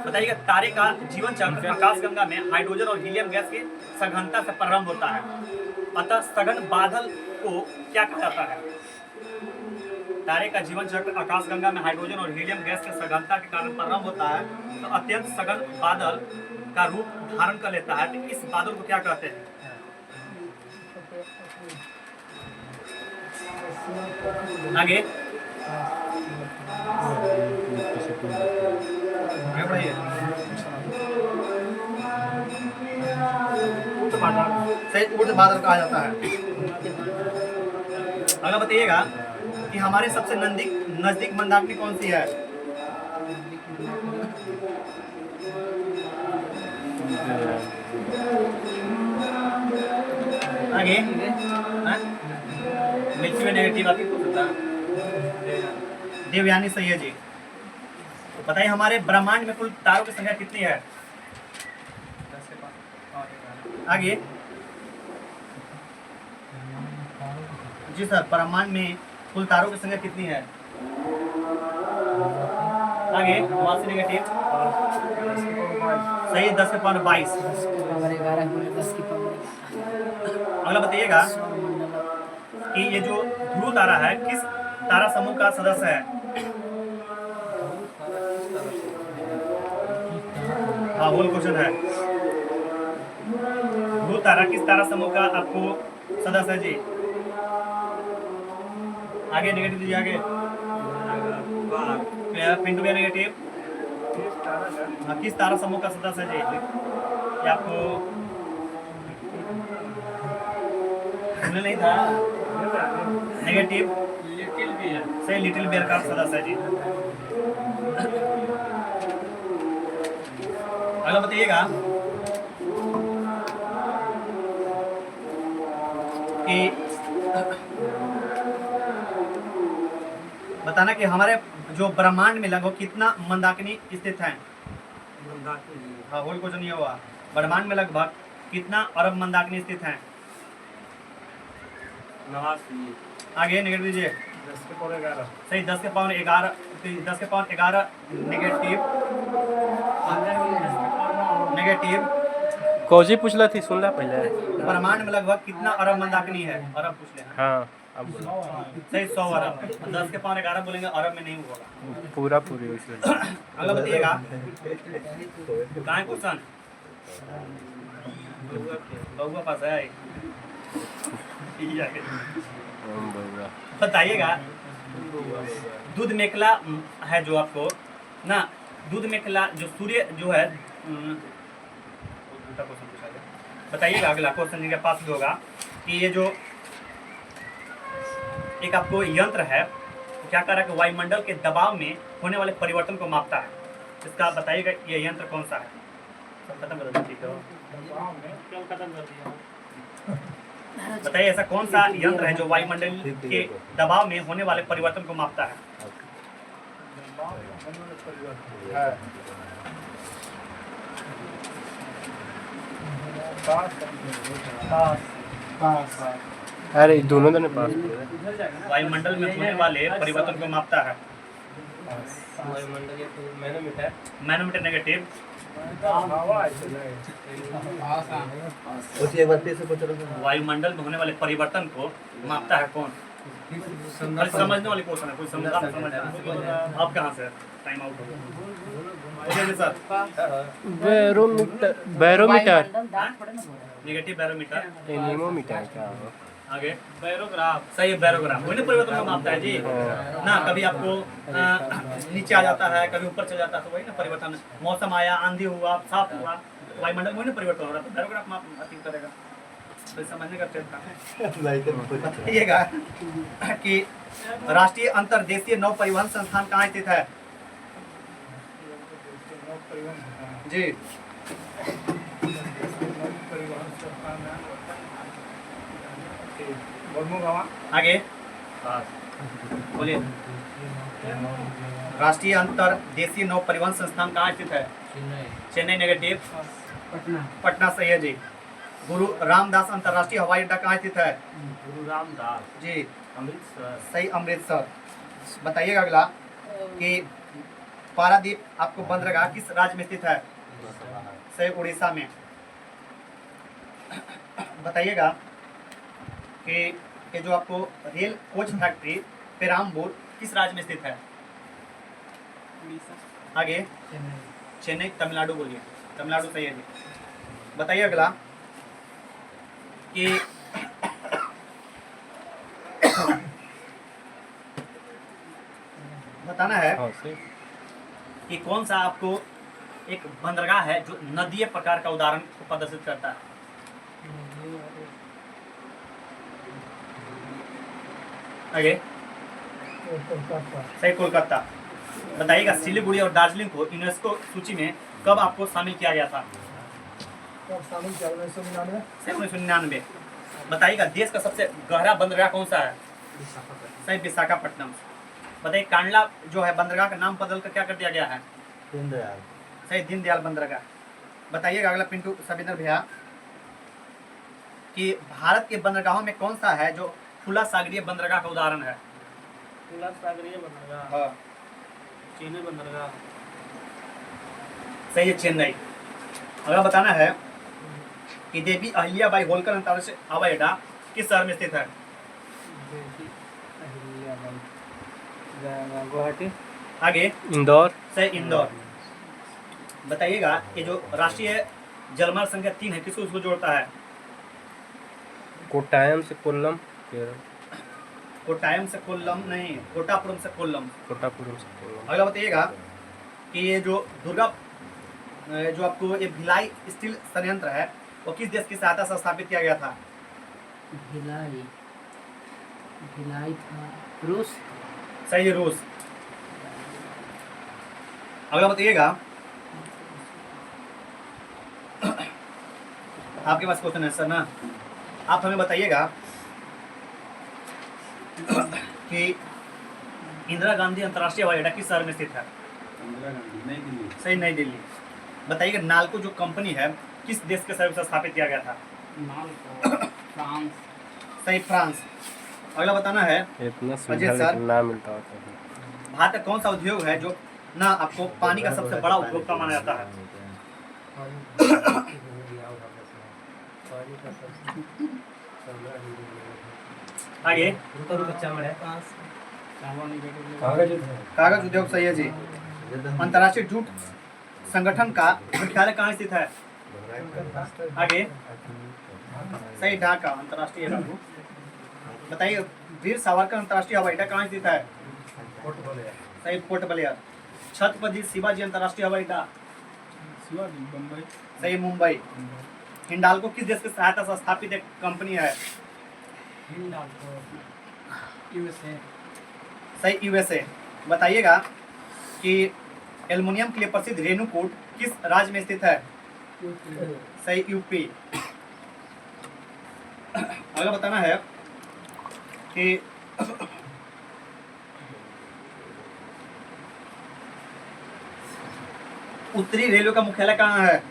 बताइएगा तारे का जीवन चक्र आकाशगंगा में हाइड्रोजन और हीलियम गैस की सघनता से प्रारंभ होता है, अतः सघन बादल को क्या कहा जाता है? तारे का जीवन चक्र आकाशगंगा में हाइड्रोजन और हीलियम गैस की सघनता के कारण प्रारंभ होता है तो अत्यंत सघन बादल का रूप धारण कर लेता है, तो इस बादल को क्या कहते हैं? आगे बढ़िए सही उर्ध बादल कहा जाता है। अगला बताइएगा कि हमारे सबसे नजदीक मंदाकिनी कौन सी है? आगे मिल्की वे नेगेटिव आपकी हो सकता है देवयानी सही है जी। बताइए हमारे ब्रह्मांड में कुल तारों की संख्या कितनी है? आगे जी सर ब्रह्मांड में कुल तारों की संख्या कितनी है? आगे वासी नेगेटिव सही 10 के पावर 22। अगला बताइएगा कि ये जो ध्रुव तारा है किस तारा समूह का सदस्य है? हाँ होल क्वेश्चन है। ध्रुव तारा किस तारा समूह का आपको सदस्य है जी? आगे नेगेटिव दीजिए आगे पिंटू भैया नेगेटिव किस तारा समूह का सदस्य है जी? ये आपको सुनने नहीं था नेगेटिव लिटिल बियर सही लिटिल बियर का सदस्य है जी। अगला बताइएगा कि बताना कि हमारे जो ब्रह्मांड में लगभग कितना मंदाकिनी स्थित है? हाँ होल क्वेश्चन ये हुआ ब्रह्मांड में लगभग कितना अरब मंदाकिनी स्थित है? आगे नेगेटिव दीजिए 10 के पावर 11 सही 10 के पावर 11 नेगेटिव कौजी पूछला थी सुनला पहले। ब्रह्मांड में लगभग कितना अरब मंदाकिनी है? अरब पूछ ले हाँ अब बोलो। सही 100 अरब 10 के पावर 11 बोलेंगे अरब में नहीं होगा। पूरा पूरी वैसे। अगला बताइएगा कहाँ है क्वेश्चन? बउआ पास है बताइएगा दूध मेखला है जो आपको ना दूध मेखला जो सूर्य जो है बताइएगा अगला क्वेश्चन जिनके पास भी होगा कि ये जो एक आपको यंत्र है तो क्या कर रहा है कि वायुमंडल के दबाव में होने वाले परिवर्तन को मापता है, इसका बताइएगा ये यंत्र कौन सा है? सब खत्म कर दो, ठीक है। क्यों खत्म कर दिया? बताइए ऐसा कौन सा यंत्र है जो वायुमंडल के दबाव में होने वाले परिवर्तन को मापता है? अरे दोनों ने पास किया। वायुमंडल में होने वाले परिवर्तन को मापता है। वायुमंडल या फिर मैनोमीटर। Manometer negative. उसी एक बार फिर से पूछ रहा था। वायुमंडल में होने वाले परिवर्तन को मापता है कौन? अरे समझने वाली क्वेश्चन है, कोई समझा आप कहाँ से? टाइम आउट हो गया sir. Barometer. Barometer. Negative barometer. Anemometer क्या हो? आगे बैरोग्राफ। सही है, बैरोग्राफ वही ना परिवर्तन को मापता है जी ना। कभी आपको नीचे आ जाता है, कभी ऊपर चल जाता है, तो वही ना परिवर्तन। मौसम आया, आंधी हुआ, साफ हुआ, वायुमंडल में वही ना परिवर्तन हो रहा है, तो बैरोग्राफ माप अति करेगा। तो समझने का प्रयत्न बताइएगा कि राष्ट्रीय अंतर्देशीय नौ परिवहन संस्थान कहाँ स्थित है? जी आगे बोलिए। राष्ट्रीय अंतर्देशीय नौ परिवहन संस्थान कहाँ स्थित है? चेन्नई नेगेटिव। पटना सही है जी। गुरु रामदास अंतर्राष्ट्रीय हवाई अड्डा कहाँ स्थित है? गुरु रामदास। जी अमृतसर। सही, अमृतसर। बताइएगा अगला कि पारादीप आपको बंदरगाह किस राज्य में स्थित है? सही, उड़ीसा में। बताइएगा कि ये जो आपको रेल कोच फैक्ट्री पेराम्बूर किस राज्य में स्थित है? आगे चेन्नई, तमिलनाडु बोलिए। तमिलनाडु सही है जी। बताइए अगला कि बताना है कि कौन सा आपको एक बंदरगाह है जो नदीय प्रकार का उदाहरण को प्रदर्शित करता है? आगे सही, कोलकाता। बताइएगा सिलीगुड़ी और दार्जिलिंग को यूनेस्को सूची में कब आपको शामिल किया गया था? कब शामिल किया? 1999। सही, 1999। बताइएगा देश का सबसे गहरा बंदरगाह कौन सा है? सही, विशाखापट्टनम। बताइए कांडला जो है बंदरगाह का नाम बदल कर क्या कर दिया गया है? दीनदयाल। सही, दीनदयाल बंदरगाह। बताइएगा अगला पिंटू सविंदर भैया कि भारत के बंदरगाहों में कौन सा है जो खुला सागरीय बंदरगाह का उदाहरण है? खुला सागरीय बंदरगाह। हाँ चेन्नई बंदरगाह। सही है, चेन्नई। अगला बताना है कि देवी अहिल्याबाई होलकर अंतर्राष्ट्रीय हवाई अड्डा किस शहर में स्थित है? गुवाहाटी। आगे इंदौर। सही, इंदौर। बताइएगा ये जो राष्ट्रीय जलमार्ग संख्या 3 है किसको उसको जोड़ता है? कोट्टायम से कोल्लम। केरल। कोट्टायम से कोल्लम नहीं, कोटापुरम से कोल्लम। कोट्टापुरम से कोल्लम। अगला बताइएगा कि ये जो दुर्गा जो आपको ये भिलाई स्टील संयंत्र है वो किस देश की सहायता से स्थापित किया गया था? भिलाई। भिलाई था रूस। सही है, रूस। अगला बताइएगा आपके पास क्वेश्चन है सर ना, आप हमें बताइएगा कि इंदिरा गांधी अंतर्राष्ट्रीय हवाई अड्डा किस शहर में स्थित है? सही, नई दिल्ली। बताइएगा नाल्को जो कंपनी है किस देश के सहयोग से स्थापित किया गया था? फ्रांस। सही, फ्रांस। अगला बताना है इतना अजय सुविधा सर। लेकिन ना मिलता होता। भारत का कौन सा उद्योग है जो ना आपको पानी का सबसे बड़ा उपभोक्ता माना जाता है? आगे कागज उद्योग सही है जी। अंतर्राष्ट्रीय जूट संगठन का मुख्यालय कहाँ स्थित है? आगे सही, ढाका। अंतर्राष्ट्रीय बाबू। बताइए वीर सावरकर अंतर्राष्ट्रीय हवाई अड्डा कहाँ स्थित है? सही, पोर्ट ब्लेयर। छत्रपति शिवाजी अंतर्राष्ट्रीय हवाई अड्डा सही, मुंबई। हिंडाल्को किस देश की सहायता से स्थापित एक कंपनी है? यूएसए। सही, यूएसए। बताइएगा कि एल्युमिनियम के लिए प्रसिद्ध रेणुकूट किस राज्य में स्थित है? सही यूपी। अगला बताना है कि उत्तरी रेलवे का मुख्यालय कहाँ है?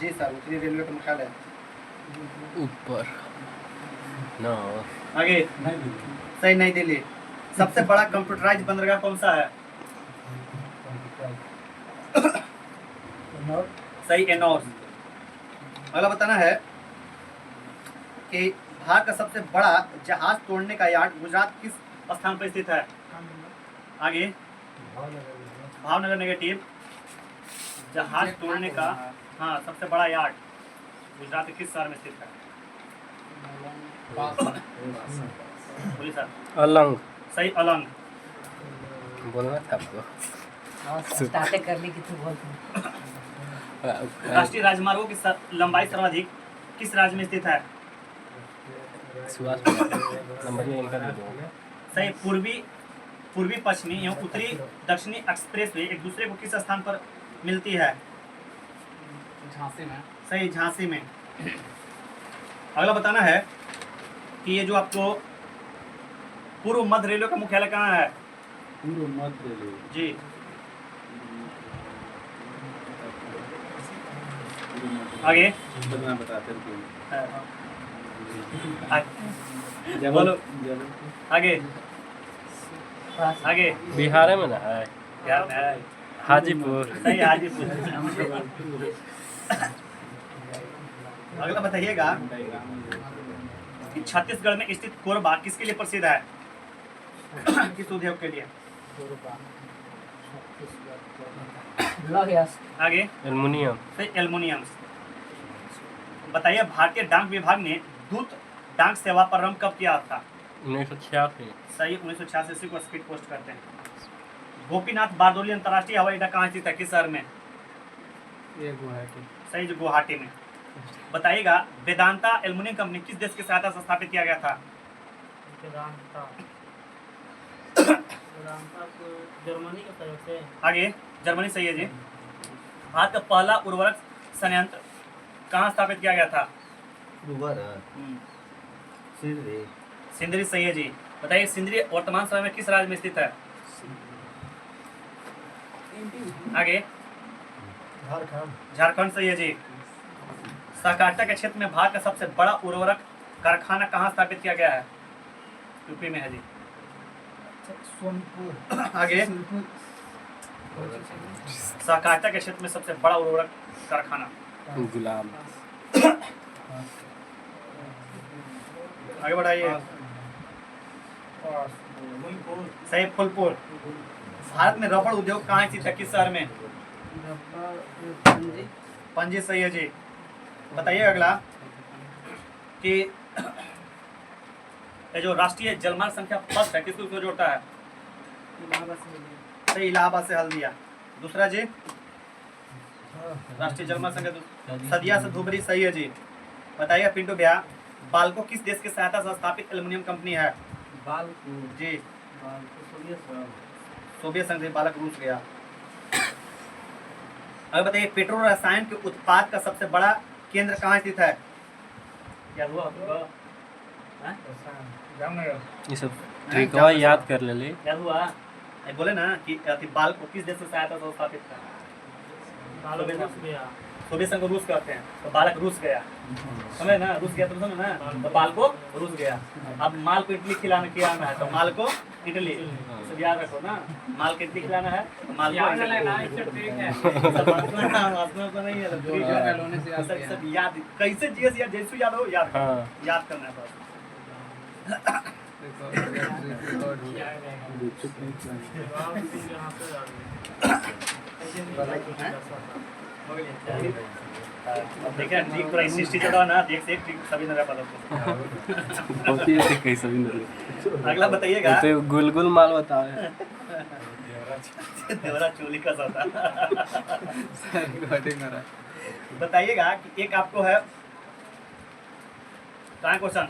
जी सर, उत्तरी रेलवे का मुख्यालय ऊपर नो आगे सही नई दिल्ली। सबसे बड़ा कंप्यूटराइज बंदरगाह कौन सा है? सही एनोस। अगला बताना है कि भारत का सबसे बड़ा जहाज तोड़ने का यार्ड गुजरात किस स्थान पर स्थित है? आगे भावनगर नेगेटिव। जहाज तोड़ने का हाँ सबसे बड़ा यार्ड गुजरात के किस शहर में स्थित है? बोलिए सर। अलंग सही अलंग। बोलना था आपको। स्टार्ट कर ली कि तू बोल। राष्ट्रीय राजमार्गों की लंबाई सर्वाधिक किस राज्य में स्थित है? सुभाष नंबर ये इनका दे दूंगा। सही पूर्वी पश्चिमी एवं उत्तरी दक्षिणी एक्सप्रेसवे एक दूसरे को किस स्थान पर मिलती है? झांसी में। सही झांसी में। अगला बताना है कि ये जो आपको पूर्व मध्य रेलवे का मुख्यालय कहाँ है? पूर्व मध्य रेलवे जी आगे बदना बताते हैं। बोलो आगे आगे। बिहार में ना है। बिहार में है। हाजीपुर। सही हाजीपुर। अगला बताइएगा कि छत्तीसगढ़ में स्थित कोरबा किसके लिए प्रसिद्ध है? किस उद्योग के लिए? आगे एल्युमिनियम। सही एल्युमिनियम। बताइए भारतीय डाक विभाग ने दूत डाक सेवा प्रारंभ कब किया था? 1986। सही 1986 को स्पीड पोस्ट करते हैं। गोपीनाथ बारदोली अंतर्राष्ट्रीय हवाई अड्डा कहाँ स्थित है? किस शहर में? सही जो गुवाहाटी में। बताइएगा वेदांता एल्युमिनियम कंपनी किस देश की सहायता से स्थापित किया गया था? जर्मनी के तरफ से। आगे जर्मनी सही है जी। भारत का पहला उर्वरक संयंत्र कहाँ स्थापित किया गया था? सिंदरी सही है जी। बताइए सिंदरी वर्तमान समय में किस राज्य में स्थित है? आगे झारखंड सही है जी। सहकारिता के क्षेत्र में भारत का सबसे बड़ा उर्वरक कारखाना कहाँ स्थापित किया गया है? यूपी में है जी। सोनपुर। आगे सहकारिता के क्षेत्र में सबसे बड़ा उर्वरक कारखाना। गुलाम। आगे बढ़ाइए। सही फूलपुर। भारत में रबड़ उद्योग कहाँ स्थित है? किस शहर में? पणजी सही है जी। बताइए अगला कि ये जो राष्ट्रीय जलमार्ग संख्या फर्स्ट है किसको किसको जोड़ता है? सही इलाहाबाद से हल्दिया। दूसरा जी राष्ट्रीय जलमार्ग संख्या सदिया से धुबरी सही है जी। बताइए पिंटू भैया बाल्को किस देश की सहायता से स्थापित एल्युमिनियम कंपनी है? जी सोवियत संघ से बालक रूस गया। अब बताइए पेट्रो रसायन के उत्पाद का सबसे बड़ा केंद्र कहाँ स्थित है? क्या हुआ आपको? ये सब ट्रिकवा याद कर ले। क्या हुआ? बोले ना कि बाल्को किस देश की सहायता से स्थापित था? सोवियत संघ को रूस कहते हैं तो बालक रूस गया। समझे ना? रूस गया तो समझे ना? तो बाल को रूस गया। अब माल को इडली खिलाना है तो माल को इडली। सब याद रखो ना। माल को इडली खिलाना है तो माल को इडली। सब याद कैसे जीएस याद जैसे याद हो याद याद करना है बस। देखिए ट्रिक पूरा इंसिस्टी चढ़ा ना देख से ट्रिक सभी नजर पालो होती है कहीं सभी नजर। अगला बताइएगा तो गुलगुल माल बताओ। देवरा चोली का सौदा। बताइएगा कि एक आपको है कहाँ क्वेश्चन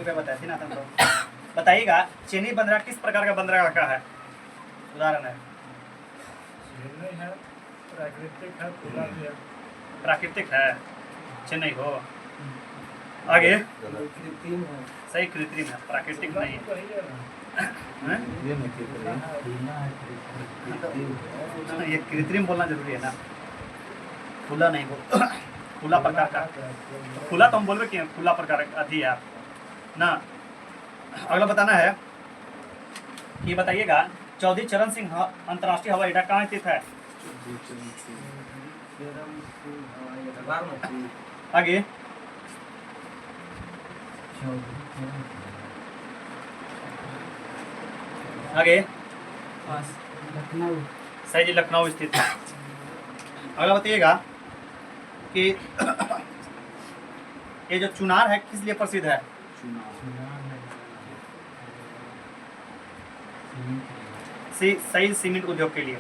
बताइए ना। बताइएगा चेन्नई बंदरगाह किस प्रकार का बंदरगाह का है? उदाहरण है? प्राकृतिक है, चेन्नई हो। आगे कृत्रिम है। सही, कृत्रिम है, प्राकृतिक नहीं है। हैं? ये नहीं कृत्रिम ये कृत्रिम बोलना जरूरी है ना, खुला नहीं बोल खुला प्रकार का, खुला तो हम बोलबे कि खुला प्रकार का अति है आप ना। अगला बताना है कि बताइएगा चौधरी चरण सिंह अंतर्राष्ट्रीय हवाई अड्डा कहाँ स्थित है? आगे आगे लखनऊ। सही जी, लखनऊ स्थित है। अगला बताइएगा कि ये जो चुनार है किस लिए प्रसिद्ध है? सही, सीमेंट उद्योग के लिए।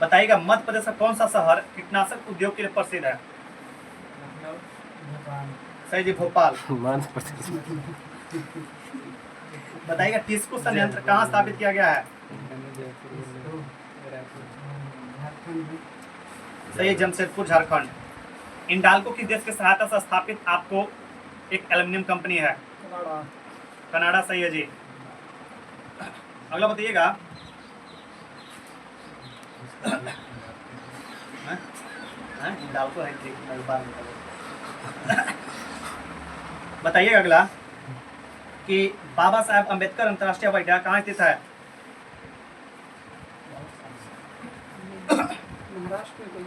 बताइएगा मध्य प्रदेश का कौन सा शहर कीटनाशक उद्योग के लिए प्रसिद्ध है? सही जी, भोपाल। मध्य प्रदेश। बताइएगा टिस्को संयंत्र कहाँ स्थापित किया गया है? सही, जमशेदपुर, झारखंड। इंडाल्को किस देश की सहायता से स्थापित आपको एक एल्युमिनियम कंपनी है? कनाडा। कनाडा, सही है जी। अगला बताइएगा इंडाल्को है जी, बाद में बताइए। बताइएगा अगला कि बाबा साहेब अम्बेडकर अंतर्राष्ट्रीय हवाई अड्डा कहाँ स्थित है? महाराष्ट्र में कोई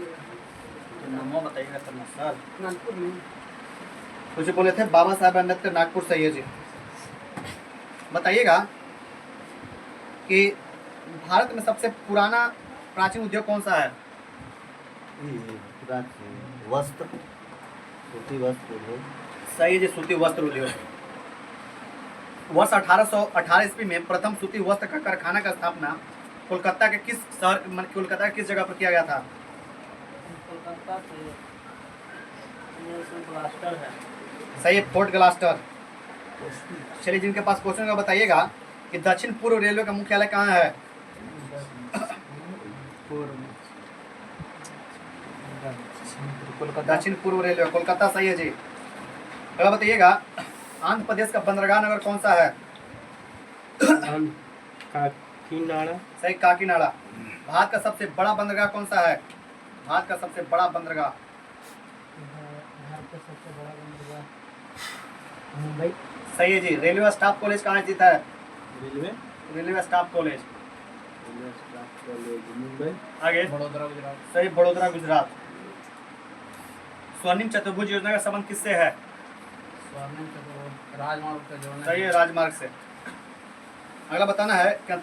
नाम बताइएगा सर। नागपुर में। कुछ बोले थे बाबा साहेब अम्बेडकर, नागपुर, सही है जी। बताइएगा कि भारत में सबसे पुराना प्राचीन उद्योग कौन सा है? वस्त्र, सूती वस्त्र उद्योग। सही है जी, सूती वस्त्र उद्योग। वर्ष 1818 ईस्वी में प्रथम सूती वस्त्र का कारखाना का स्थापना कोलकाता के किस शहर, कोलकाता के किस जगह पर किया गया था? कोलकाता से ब्लास्टर है। सही है, फोर्ट ग्लास्टर। चलिए, जिनके पास क्वेश्चन का बताइएगा कि दक्षिण पूर्व रेलवे का मुख्यालय कहाँ है? दक्षिण पूर्व रेलवे, कोलकाता, सही है जी। अगला बताइएगा आंध्र प्रदेश का बंदरगाह नगर कौन सा है? काकीनाडा। सही, काकीनाडा। भारत का सबसे बड़ा बंदरगाह कौन सा है? भारत का सबसे बड़ा बंदरगाह। भारत का सबसे बड़ा बंदरगाह मुंबई। सही है जी। रेलवे स्टाफ कॉलेज कहाँ स्थित है? Railway railway staff college. Mumbai. आगे बड़ोदरा, गुजरात। सही, बड़ोदरा, गुजरात। स्वर्णिम चतुर्भुज योजना का संबंध किससे है? स्वर्णिम चतुर्भुज राजमार्ग का जोड़ना। सही है, राजमार्ग से। अगला बताना है कि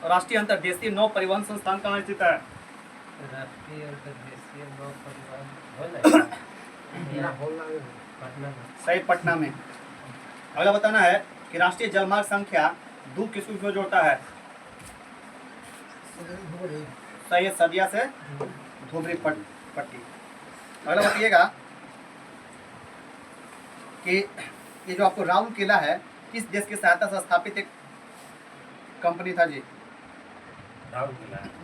राष्ट्रीय अंतर्देशीय नौ परिवहन संस्थान कहाँ स्थित है? राष्ट्रीय अंतर्देशीय नौ परिवहन पटना में। सही, पटना में। अगला बताना है कि राष्ट्रीय जलमार्ग संख्या 2 किसको जोड़ता है? सही है, सदिया से धुबरी पट्टी। अगला बताइएगा कि ये जो आपको राउल किला है किस देश की सहायता से स्थापित एक कंपनी था जी?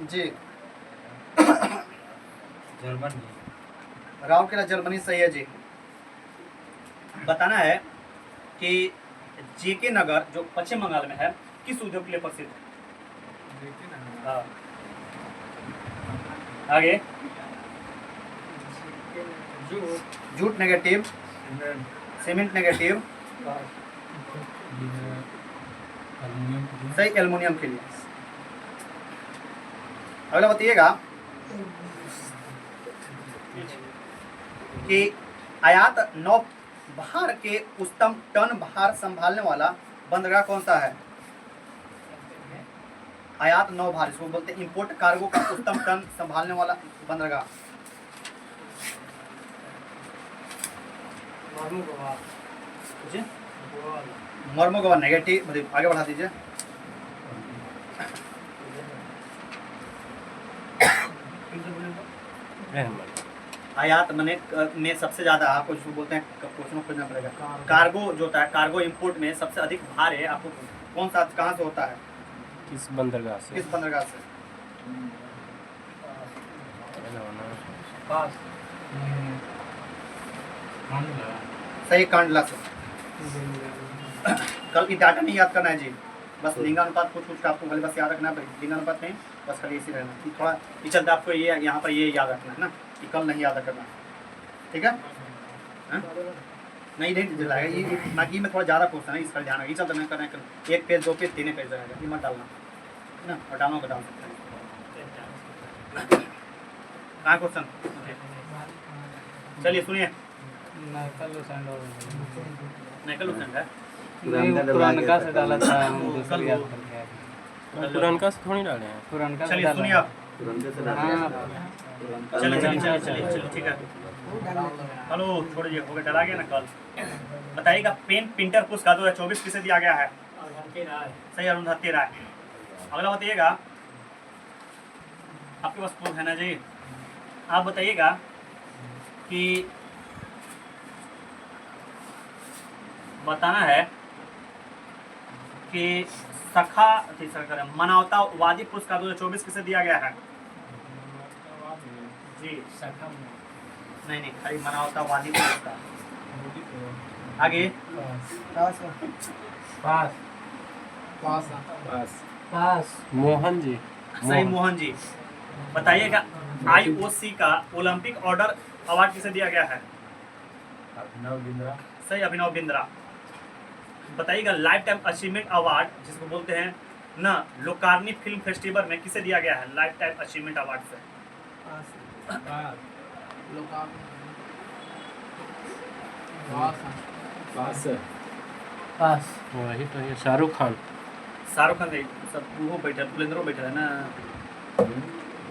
जी, जर्मनी। राउल किला जर्मनी, सही है जी। बताना है कि जेके नगर जो पश्चिम बंगाल में है किस उद्योग के लिए प्रसिद्ध है? हाँ। आगे जूट नेगेटिव, सीमेंट नेगेटिव, सही, एल्युमिनियम के लिए। अगला बताइएगा कि आयात नौ भार के उच्चतम टन भार संभालने वाला बंदरगाह कौन सा है? आयात नौ भार, इसको बोलते हैं इंपोर्ट कार्गो का उच्चतम टन संभालने वाला बंदरगाह। मर्मोगोवा नेगेटिव, आगे बढ़ा दीजिए। आयात मने में सबसे ज्यादा आपको जिसको बोलते हैं, क्वेश्चन खोजना पड़ेगा। कार्गो जो होता है, कार्गो इंपोर्ट में सबसे अधिक भार है आपको कौन सा, कहाँ से होता है? किस बंदरगाह से? किस बंदरगाह से? पास सही, कांडला से। कल की डाटा नहीं याद करना है जी, बस लिंगानुपात कुछ कुछ आपको खाली बस याद रखना है, लिंगानुपात नहीं, बस खाली इसी रहना कि थोड़ा ये चलता आपको ये यहाँ पर ये याद रखना है ना कि कल नहीं याद करना, ठीक है? हाँ? नहीं दिलाएगा ये बाकी में थोड़ा ज़्यादा क्वेश्चन है, इस पर ध्यान रखिए। चलता मैं करना एक पेज 2 पेज 3 पेज रहेगा, ये मत डालना है ना, और डालना डाल सकते हैं। कहाँ क्वेश्चन? चलिए सुनिए। नकल उसेंड हो नकल उसेंड है, नहीं, पुरानका से डाला था, हम दूसरी याद करके आए थे। पुरानका से थोड़ी डाले हैं। पुरानका से चलिए डाला सुनिए है। आप। हाँ, चलिए ठीक है। हेलो छोड़िए, हो गया, डला गया ना कल। बताइएगा पेन प्रिंटर पुरस्कार 2024 किसे दिया गया है? सही, अरुंधति राय। अगला बताइएगा, आपके पास प्रूफ है ना जी? आप बताइएगा कि बताना है कि सखा मानवतावादी पुरस्कार 2024 किसे दिया गया है? जी नहीं, खाली मानवतावादी पुरस्कार। आगे पास पास मोहन जी। सही, मोहन जी। बताइएगा IOC का ओलंपिक ऑर्डर अवार्ड किसे दिया गया है? सही, अभिनव बिंद्रा। बताइएगा लाइफ टाइम अचीवमेंट अवार्ड जिसको बोलते हैं ना, लोकार्नी फिल्म फेस्टिवल में किसे दिया गया है लाइफ टाइम अचीवमेंट अवार्ड से? पास वही तो है, शाहरुख खान। शाहरुख खान नहीं, सब वो बैठा, पुलेंद्रो बैठा है ना।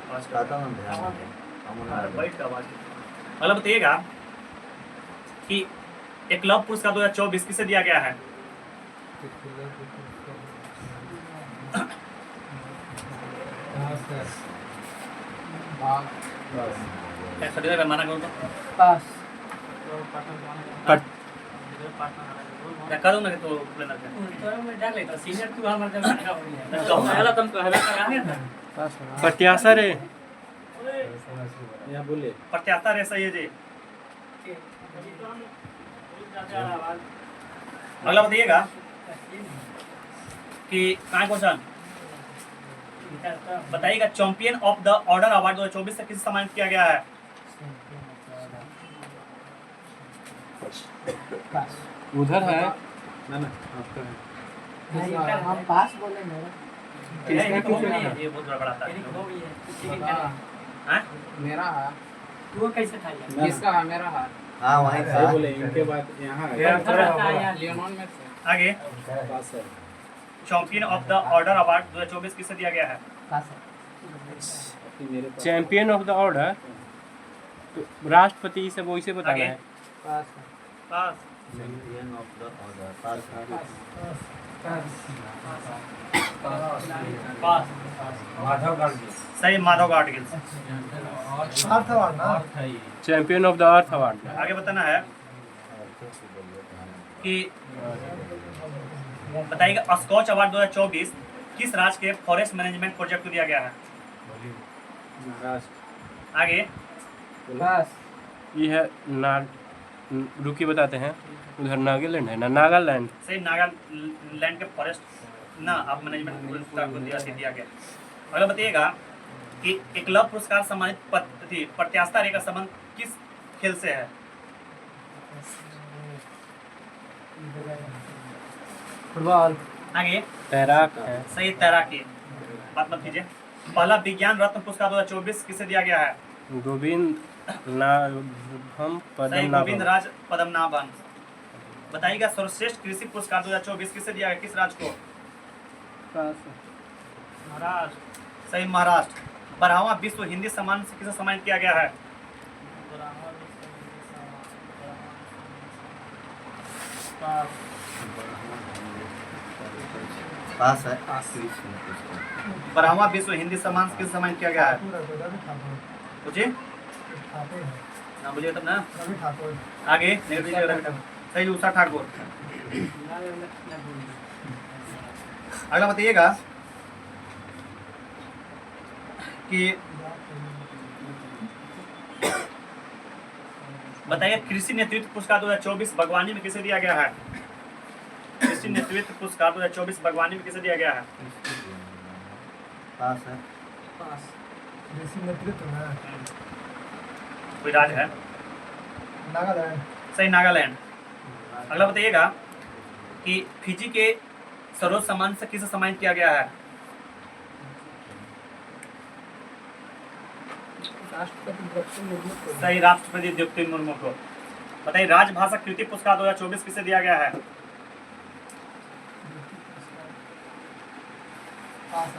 आवाज का बैठ का आवाज। मतलब बताइएगा कि एकलव्य पुरस्कार 2024 किसे दिया गया है? खरीदा कर माना करूँ तो पास रखा दूँ ना कि तो पुलेंद्र पास प्रत्याशा रे। प्रत्याशा रहे, सही है जी। अगला बताइएगा कि कहाँ क्वेश्चन बताइएगा champion of the order award 2024 से किसे सम्मानित किया गया है? उधर है। हम पास बोले मेरा ये बहुत बड़ा बात है। हाँ? मेरा है वो कैसे था यार? किसका है? मेरा है हाँ वहीं था। इनके बाद यहाँ लियोनॉन में से आगे champion of the order award 2024 किसे दिया गया है? चैंपियन ऑफ द ऑर्डर तो राष्ट्रपति से वो इसे बताना आगे। है। Pass pass. Champion of the order pass. Pass. सही, Madhav Gadgil. Champion of the earth award. आगे बताना है कि बताइएगा स्कॉच अवार्ड 2024 किस राज्य के फॉरेस्ट मैनेजमेंट प्रोजेक्ट को दिया गया है? आगे पास ये है रुकी बताते हैं। उधर नागालैंड है ना, नागालैंड। सही, नागालैंड के फॉरेस्ट ना अब मैनेजमेंट को दिया गया। अगला बताइएगा कि एकलव्य पुरस्कार सम्मानित प्रत्याशा रे का संबंध किस खेल से है? फुटबॉल आगे तैराक है। सही, तैराकी। बात मत कीजिए। पहला विज्ञान रत्न पुरस्कार 2024 किसे दिया गया है? गोविंद नाभम सही, पद्मनाभम। गोविंद राज पद्मनाभन। बताइएगा सर्वश्रेष्ठ कृषि पुरस्कार 2024 किसे दिया गया, किस राज्य को? महाराष्ट्र। सही, महाराष्ट्र। 12वां विश्व हिंदी सम्मान से किसे सम्मानित किया गया है? पास है। 12वां विश्व हिंदी सम्मान से किसे सम्मानित किया गया है? पूछिए ना, बोलिए तब ना। आगे सही, उषा ठाकुर। अगला बताइएगा कि बताइए कृषि नेतृत्व पुरस्कार 2024 बागवानी में किसे दिया गया है? कृषि नेतृत्व पुरस्कार 2024 बागवानी में किसे दिया गया है? पास है। कृषि नेतृत्व में कोई राज्य है? नागालैंड। सही, नागालैंड। अगला बताइएगा कि फिजी के सर्वोच्च सम्मान से किसे सम्मानित किया गया है? राष्ट्रपति द्रौपदी मुर्मू को। सही, राष्ट्रपति द्रौपदी मुर्मू को। बताइए राजभाषा कृति पुरस्कार 2024 किसे दिया गया है?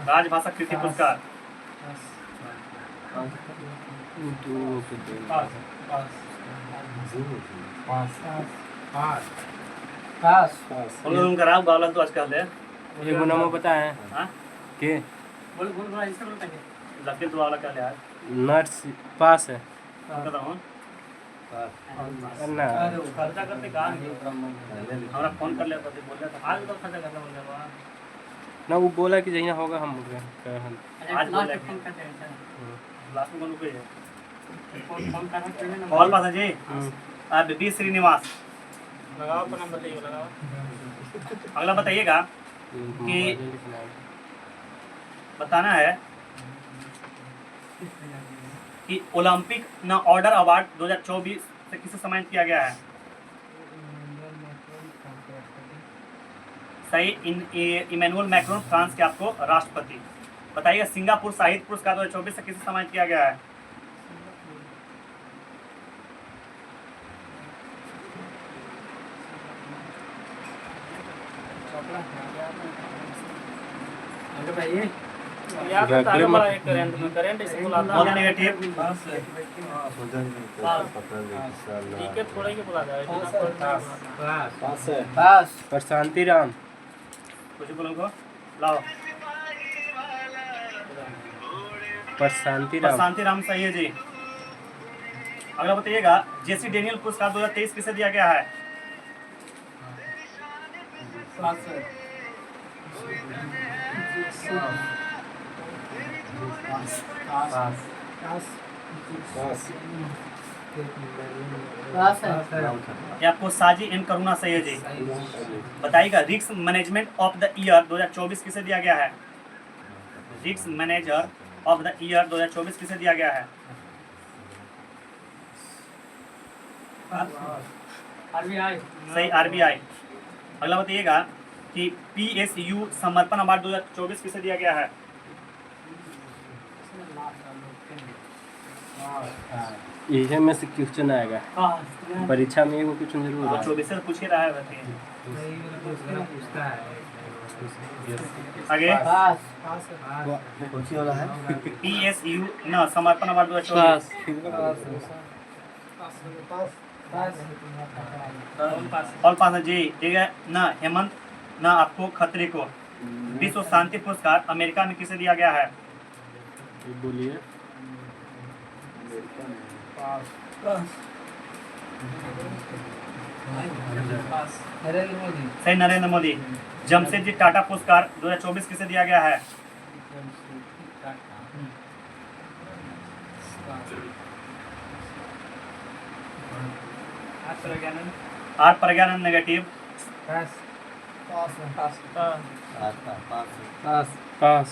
राजभाषा कृति पुरस्कार उनका राव गावलन तो आजकल है। एगो नाम पता है हाँ? के बोल बोल बोल इससे बोल पाएंगे। लकीर तो वाला क्या है यार? नर्स पास है बता हूं ना। खर्चा करते कहां हमरा फोन कर ले तो बोल रहा था आज तो खर्चा करना बोल रहा है ना, वो बोला कि जहिया होगा हम आज बोल रहा है लास्ट में कोई है फोन करना कॉल बात है जी। आप बी श्रीनिवास लगाओ अपना नंबर ले लगाओ। अगला बताइएगा कि बताना है कि ओलंपिक न ऑर्डर अवार्ड 2024 से किसे सम्मानित किया गया है? सही, इमैनुअल मैक्रोन फ्रांस के आपको राष्ट्रपति। बताइए सिंगापुर साहित्य पुरस्कार 2024 से किसे सम्मानित किया गया है? यार तो तारे बड़ा एक करंट इसे बुलाता बहुत नेगेटिव। ठीक है थोड़ा ही बुला जाए। पास। प्रशांति राम। कुछ बोलो को लाओ। प्रशांति राम। शांति राम सही है जी। अगला बताइएगा जेसी डेनियल पुरस्कार 2023 किसे दिया गया है? ये आपको साजी एन करुणा सही है जी। बताइएगा risk management of the year 2024 किसे दिया गया है? Risk manager of the year 2024 किसे दिया गया है? आरबीआई। सही, आरबीआई। अगला बताइएगा कि पीएसयू समर्पण अवार्ड 2024 किसे दिया गया है? इहे में से क्वेश्चन आएगा परीक्षा में, एगो क्वेश्चन जरूर है। 24 से पूछ ही रहा है वैसे। आगे कौन सी वाला है? पीएसयू न समर्पण अवार्ड 2024 और पास जी। ठीक है ना, हेमंत ना आपको खत्री को। विश्व शांति पुरस्कार अमेरिका में किसे दिया गया है? बोलिए। नरेंद्र मोदी। सही, नरेंद्र मोदी। जमशेदजी टाटा पुरस्कार 2024 किसे दिया गया है? R Praggnanandhaa negative. Pass. Pass.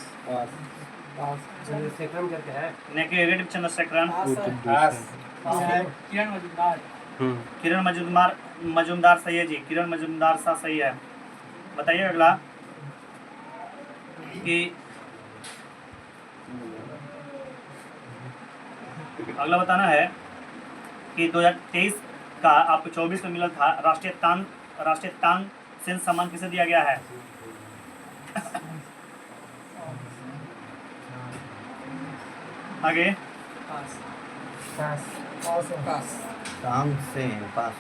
Chandrashekharam करके है। नेगेटिव चंद्रशेखरन। किरण मजूमदार। किरण मजूमदार सही है जी। किरण मजूमदार सा सही है। बताइए अगला कि अगला बताना है कि 2023 का आपको 24 में मिला था राष्ट्रीय तानसेन सम्मान किसे दिया गया है? आगे तानसेन पास।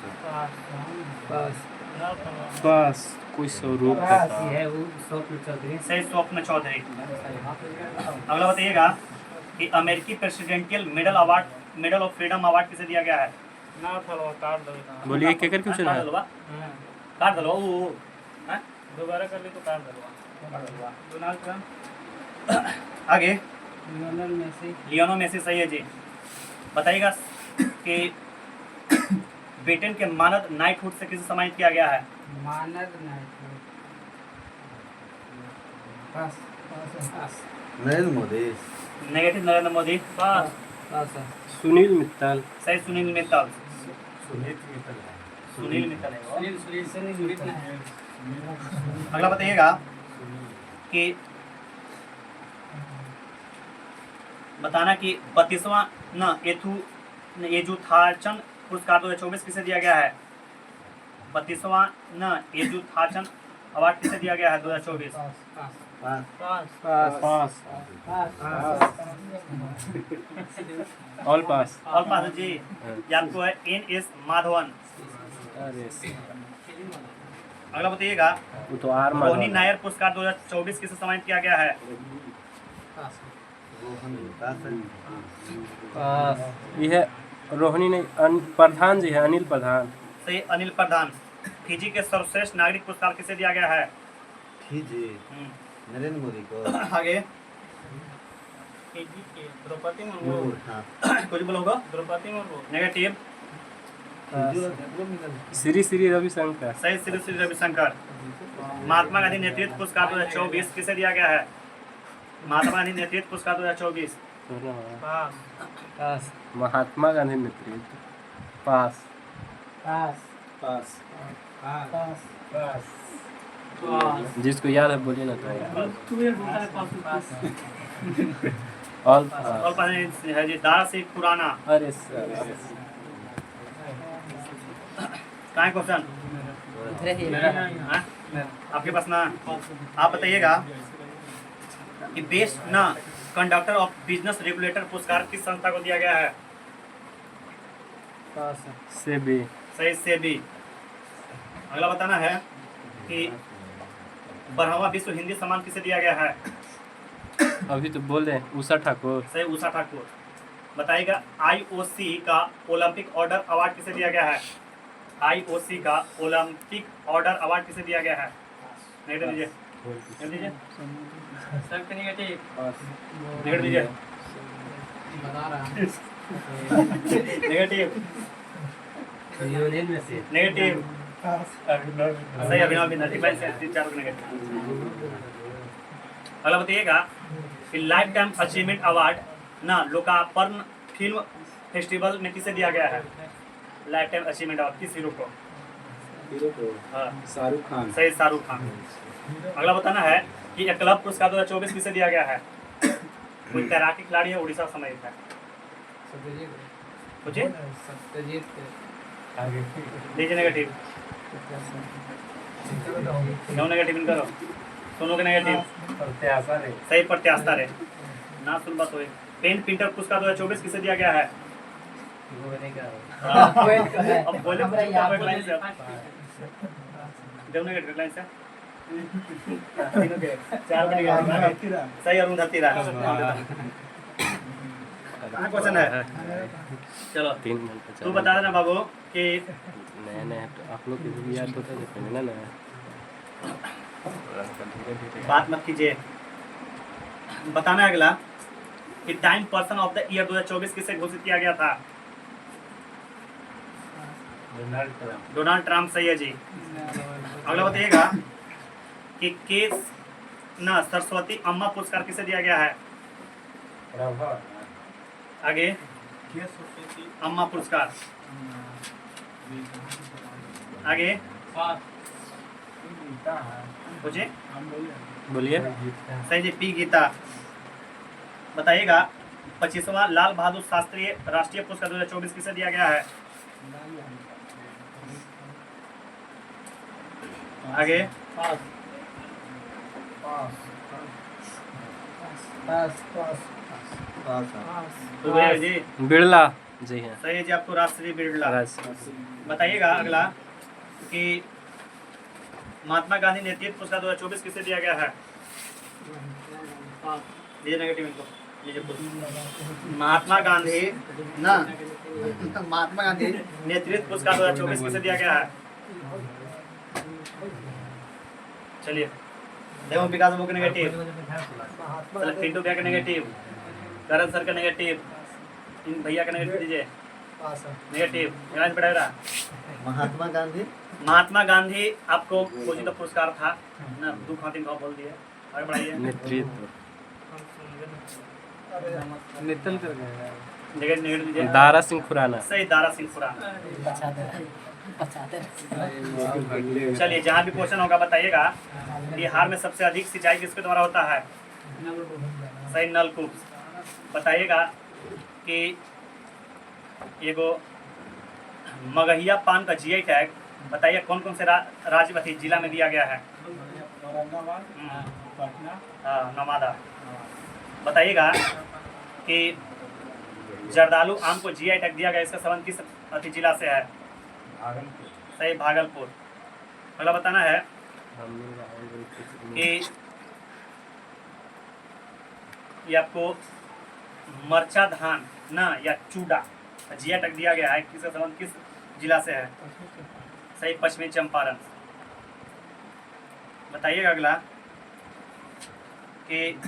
पास कोई स्वरूप है वो स्वप्न चौधरी। सही, स्वप्न चौधरी। अगला बताइएगा कि अमेरिकी presidential medal of freedom award किसे दिया गया है? ना थोड़ा काट दो ना। बोलिए केकर क्वेश्चन है? काट दलो वो दोबारा कर ले तो काट दो। Donald Trump. आगे लियोनेल मेसी। लियोनो मेसी सही है जी। बताइएगा कि ब्रिटेन के मानद नाइटहुड से किसे सम्मानित किया गया है? मानद नहीं। पास। नरेंद्र मोदी। नेगेटिव नरेंद्र मोदी। पास है। सुनील मित्तल। सही सुनील मित्तल। सुनील मित्तल है वो। सुनील नहीं। अगला बताइएगा कि बताना कि 32वां एजुथाचन पुरस्कार 2024 किसे दिया गया है? 32वां एजुथाचन अवार्ड किसे दिया गया है 2024? पास। All pass. और पास जी, ये आपको है NS माधवन। अरे अगला बताइएगा वो तो आर रोहिणी माधवन। नायर पुरस्कार 2024 किसे सम्मानित किया गया है? यह रोहिणी नहीं, प्रधान जी है, अनिल प्रधान। सही अनिल प्रधान। फिजी के सर्वश्रेष्ठ नागरिक पुरस्कार किसे दिया गया है? जी नरेंद्र मोदी को। आगे द्रौपदी मुर्मू। हाँ कुछ बोलोगे? द्रौपदी मुर्मू। नेगेटिव। श्री रविशंकर। सही श्री श्री रविशंकर। महात्मा गांधी नेतृत्व पुरस्कार 2024 किसे दिया गया है? महात्मा गांधी नेतृत्व पुरस्कार 2024। पास। महात्मा गांधी नेतृत्व। पास। जिसको याद है बोलिए ना तो। All pass. और पास है जी दारा सिंह खुराना। अरे सर कहाँ है क्वेश्चन? हाँ? आपके पास ना? आप बताइएगा कि बेस्ट ना कंडक्टर ऑफ बिजनेस रेगुलेटर पुरस्कार किस संस्था को दिया गया है? सेबी। सही सेबी। अगला बताना है कि 12वां विश्व हिंदी सम्मान किसे दिया गया है? अभी तो बोल रहे हैं उषा ठाकुर। सही उषा ठाकुर। बताइएगा IOC का ओलंपिक ऑर्डर अवार्ड किसे दिया गया है? IOC का ओलंपिक ऑर्डर अवार्ड किसे दिया गया है? नेगेटिव दीजिए। सबके नेगेटिव। नेगेटिव दीजिए। बता रहा हूँ। नेगेटिव। नेगेटिव। सही अभिनव बिंदु डिफाइन से 3-4 को नेगेटिव। अगला बताइएगा कि लाइफ टाइम अचीवमेंट अवार्ड ना लोकार्पण फिल्म फेस्टिवल में किसे दिया गया है? लाइफ टाइम अचीवमेंट अवार्ड किस हीरो को? हाँ शाहरुख खान। सही शाहरुख खान। अगला बताना है कि क्लब पुरस्कार 2024 किसे दिया गया है? कोई तैराकी खिलाड़ी है उड़ीसा सम्मानित है। पूछिए। सत्यजीत। दीजिए नेगेटिव। क्यों नेगेटिव इन करो? सुनो के नेगेटिव। सही प्रत्याशा रे ना सुन बात होए। पेन प्रिंटर पुरस्कार 2024 किसे दिया गया है? अब बोले लाइन से जब नेगेटिव लाइन से तीनों के 4 को नेगेटिव। सही अरुंधति राय। क्वेश्चन है चलो 3 घंटे तू बता देना बाबू कि नया तो आप लोग भी याद होता है ना। बात मत कीजिए। बताना अगला कि time person of the year 2024 किसे घोषित किया गया था? डोनाल्ड ट्रम्प सही है जी। अगला बताइएगा कि केस ना सरस्वती अम्मा पुरस्कार किसे दिया गया है? आगे अम्मा पुरस्कार। आगे पूछिए। बोलिए। सही जी पी गीता। बताइएगा 25वां लाल बहादुर शास्त्री राष्ट्रीय पुरस्कार 2024 किसे दिया गया है? आगे तो भैया जी बिरला जी हैं। सही है जी आपको राष्ट्रीय बिरला। राज- बताइएगा अगला कि महात्मा गांधी नेतृत्व पुरस्कार 2024 किसे दिया गया है? लीजिए नेगेटिव इनको लीजिए। महात्मा गांधी ना महात्मा गांधी नेतृत्व पुरस्कार 2024 किसे दिया गया है? चलिए देखो विकास बाबू के नेगेटिव। चलो पिंटू भैया के नेगेटिव। करण सर का नेगेटिव, इन भैया का नेगेटिव दीजिए। नेगेटिव हिमांशु पटेरा। महात्मा गांधी। महात्मा गांधी आपको कोई तो पुरस्कार था ना, दो खातिन का बोल दिए। आगे बढ़ाइए। नेतृत्व नितल कर गया नेगेटिव दीजिए। दारा सिंह खुराना। सही, दारा सिंह खुराना। चलिए, जहाँ भी क्वेश्चन होगा बताइएगा। बिहार में सबसे अधिक सिंचाई किसके द्वारा होता है? सही, नलकूप। बताइएगा कि एगो मगहिया पान का जीआई टैग बताइए कौन कौन से राज्य में जिला में दिया गया है? हाँ, नवादा। बताइएगा कि जर्दालू आम को जीआई टैग दिया गया, इसका संबंध किस जिला से है? सही, भागलपुर। अगला बताना है कि ये आपको मरचा धान ना या चूड़ा जीआई टैग दिया गया है, किसका संबंध किस जिला से है? सही, पश्चिमी चंपारण। बताइएगा अगला कि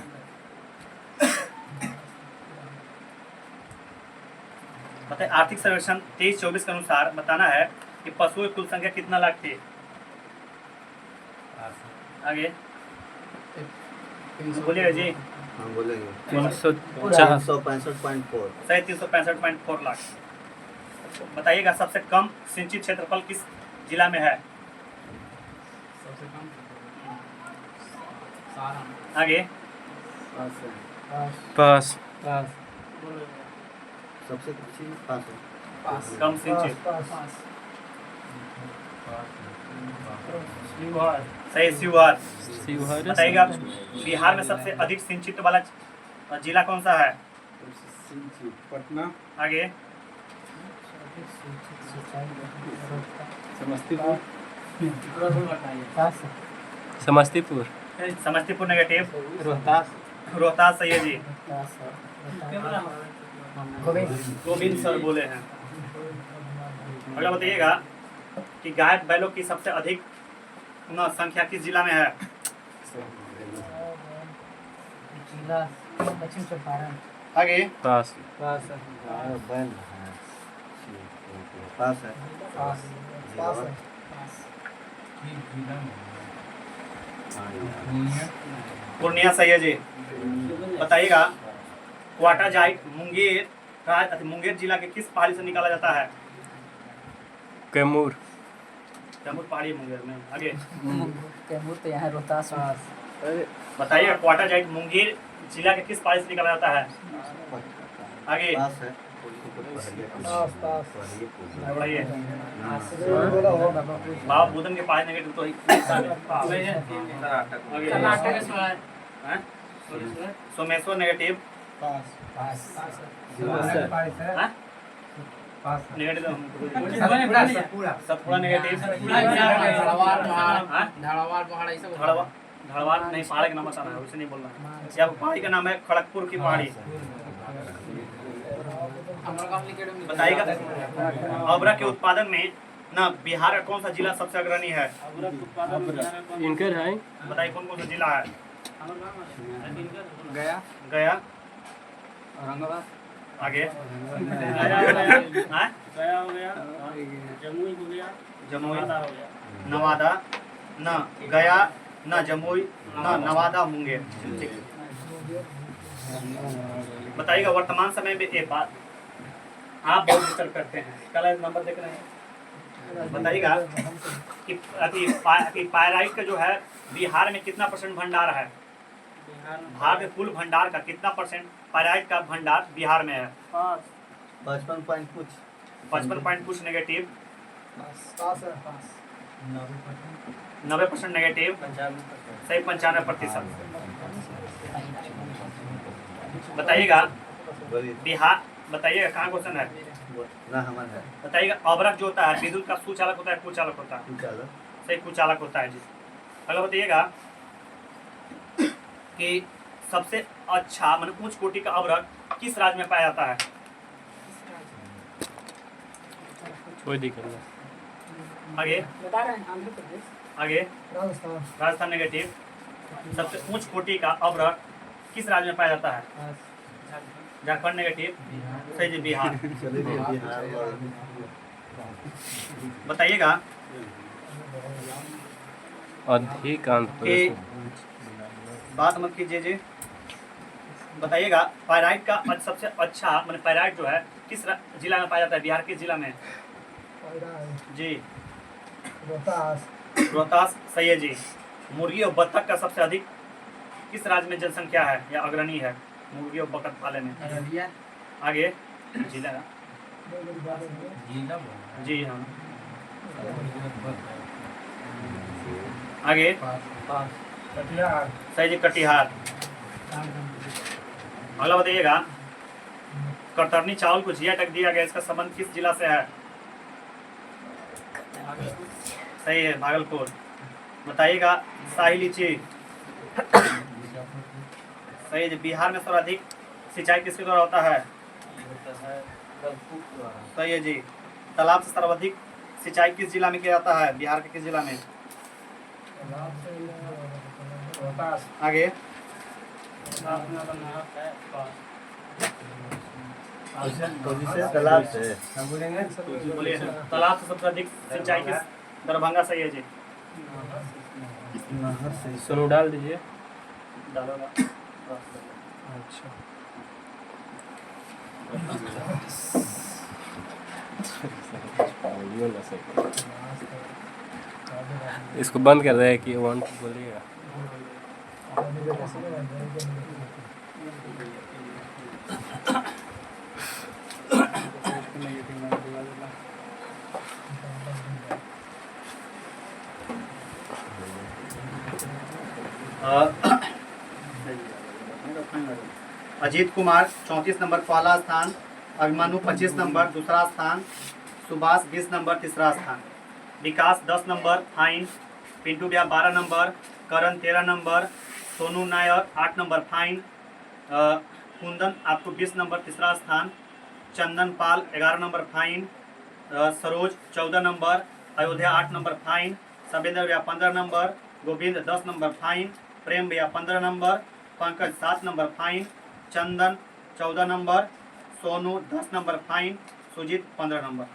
बताइए आर्थिक सर्वेक्षण 23-24 के अनुसार बताना है कि पशुओं की कुल संख्या कितना लाख थी? आगे बोलिएगा जी। हाँ बोलेंगे। 365.4। सही, 365.4 लाख। बताइएगा सबसे कम सिंचित क्षेत्रफल किस जिला में है? सबसे कम आगे पास। सबसे अच्छी पास है। कम सिंचित। सही, शिवहर। बताइएगा बिहार में सबसे अधिक सिंचित वाला जिला कौन सा है? पटना। आगे समस्तीपुर। समस्तीपुर। समस्तीपुर नेगेटिव। रोहतास। रोहतास, सही है जी। गोविंद सर बोले हैं। अगला बताइएगा कि गाय बैलों की सबसे अधिक संख्या किस जिला में है? जिला पश्चिम चंपारण। आगे पास। पास है। पास है। पूर्णिया, सही है जी। बताइएगा क्वाटा जाइट मुंगेर जिला के किस पहाड़ी से निकाला जाता है? कैमूर। कैमूर पहाड़ी मुंगेर में। आगे कैमूर तो यहाँ रोहतास में। बताइएगा क्वाटा जाइट मुंगेर जिला के किस पहाड़ी से निकाला जाता है? आगे पास है। बढ़ाइए। बाबा बुदन के पहाड़ी नेगेटिव तो हैं? सोमेश्वर नेगेटिव। हैं? Negative Satpura negative. धड़वार नहीं, पहाड़ का नाम बताना है, उसे नहीं बोलना है। या पहाड़ी का नाम है खड़गपुर की पहाड़ी। बताइएगा अबरख के उत्पादन में ना बिहार का कौन सा जिला सबसे अग्रणी है? इनकर है। बताइए कौन कौन सा जिला है? गया। गया। औरंगाबाद। आगे हाँ? गया हो गया, जमुई हो गया, जमुई, नवादा ना, गया ना, जमुई ना, नवादा, मुंगेर। ठीक। बताइएगा वर्तमान समय में एक बात आप बहुत डिस्टर्ब करते हैं, कल नंबर देख रहे हैं। बताइएगा कि पायराइट का जो है बिहार में कितना % भंडार है? भारत में कुल भंडार का कितना % पायराइट का भंडार बिहार में है? 55 पॉइंट कुछ। 55 पॉइंट कुछ नेगेटिव। 90% नेगेटिव। सही, 95%। बताइएगा बिहार, बताइएगा कहाँ क्वेश्चन है? ना हमारा है। बताइएगा अबरख जो होता है विद्युत का सुचालक होता है कुचालक होता है? चलो। सही, कुचालक होता है जी। अगला बताइएगा कि सबसे अच्छा मतलब उच्च कोटि का अबरख किस राज्य में पाया जाता है? कोई दिक्कत नहीं। आगे आंध्र प्रदेश। आगे राजस्थान नेगेटिव। सबसे उच्च कोटि का अबरख किस राज्य में पाया जाता है? झारखंड नेगेटिव, सही जी बिहार। चलिए बिहार वाले। बताइएगा अधिक आंध्र कि प्रदेश बात मत कीजिए जी। बताइएगा पायराइट का सबसे अच्छा मतलब पायराइट जो है किस जिला में पाया जाता है? बिहार के जिला में जी रोहतास, सही है जी। मुर्गी और बत्तख का सबसे अधिक किस राज्य में जनसंख्या है या अग्रणी है मुर्गी और बत्तख पालन में? अररिया। आगे जिला जिला जी हाँ। आगे सही जी कटिहार। अगला बताइएगा कतरनी चावल को जीआई टैग दिया गया, इसका संबंध किस जिला से है? सही है भागलपुर। बताइएगा शाही लीची, सही है। बिहार में सर्वाधिक सिंचाई किसके द्वारा होता है? सही है जी। तालाब से सर्वाधिक सिंचाई किस जिला में किया जाता है? बिहार के किस जिला में? आगे तालाब से बोलिए। तालाब से सबसे अधिक सिंचाई किस? दरभंगा, सही है जी। नहर से सोनू डाल दीजिए। डालोगा अच्छा इसको बंद कर रहे कि वन बोलिएगा। अजीत कुमार 34 नंबर पहला स्थान, अभिमन्यु 25 नंबर दूसरा स्थान, सुभाष 20 नंबर तीसरा स्थान, विकास 10 नंबर फाइन, पिंटू भैया 12 number, Karan 13 number, Sonu Nair 8 number fine, Kundan आपको 20 नंबर तीसरा स्थान, Chandan Pal 11 number fine, Saroj 14 number, Ayodhya 8 number fine, Savendra भैया 15 number, Govind 10 number fine, Prem भैया 15 number, Pankaj 7 number fine, Chandan 14 number, Sonu 10 number fine, Sujit 15 number.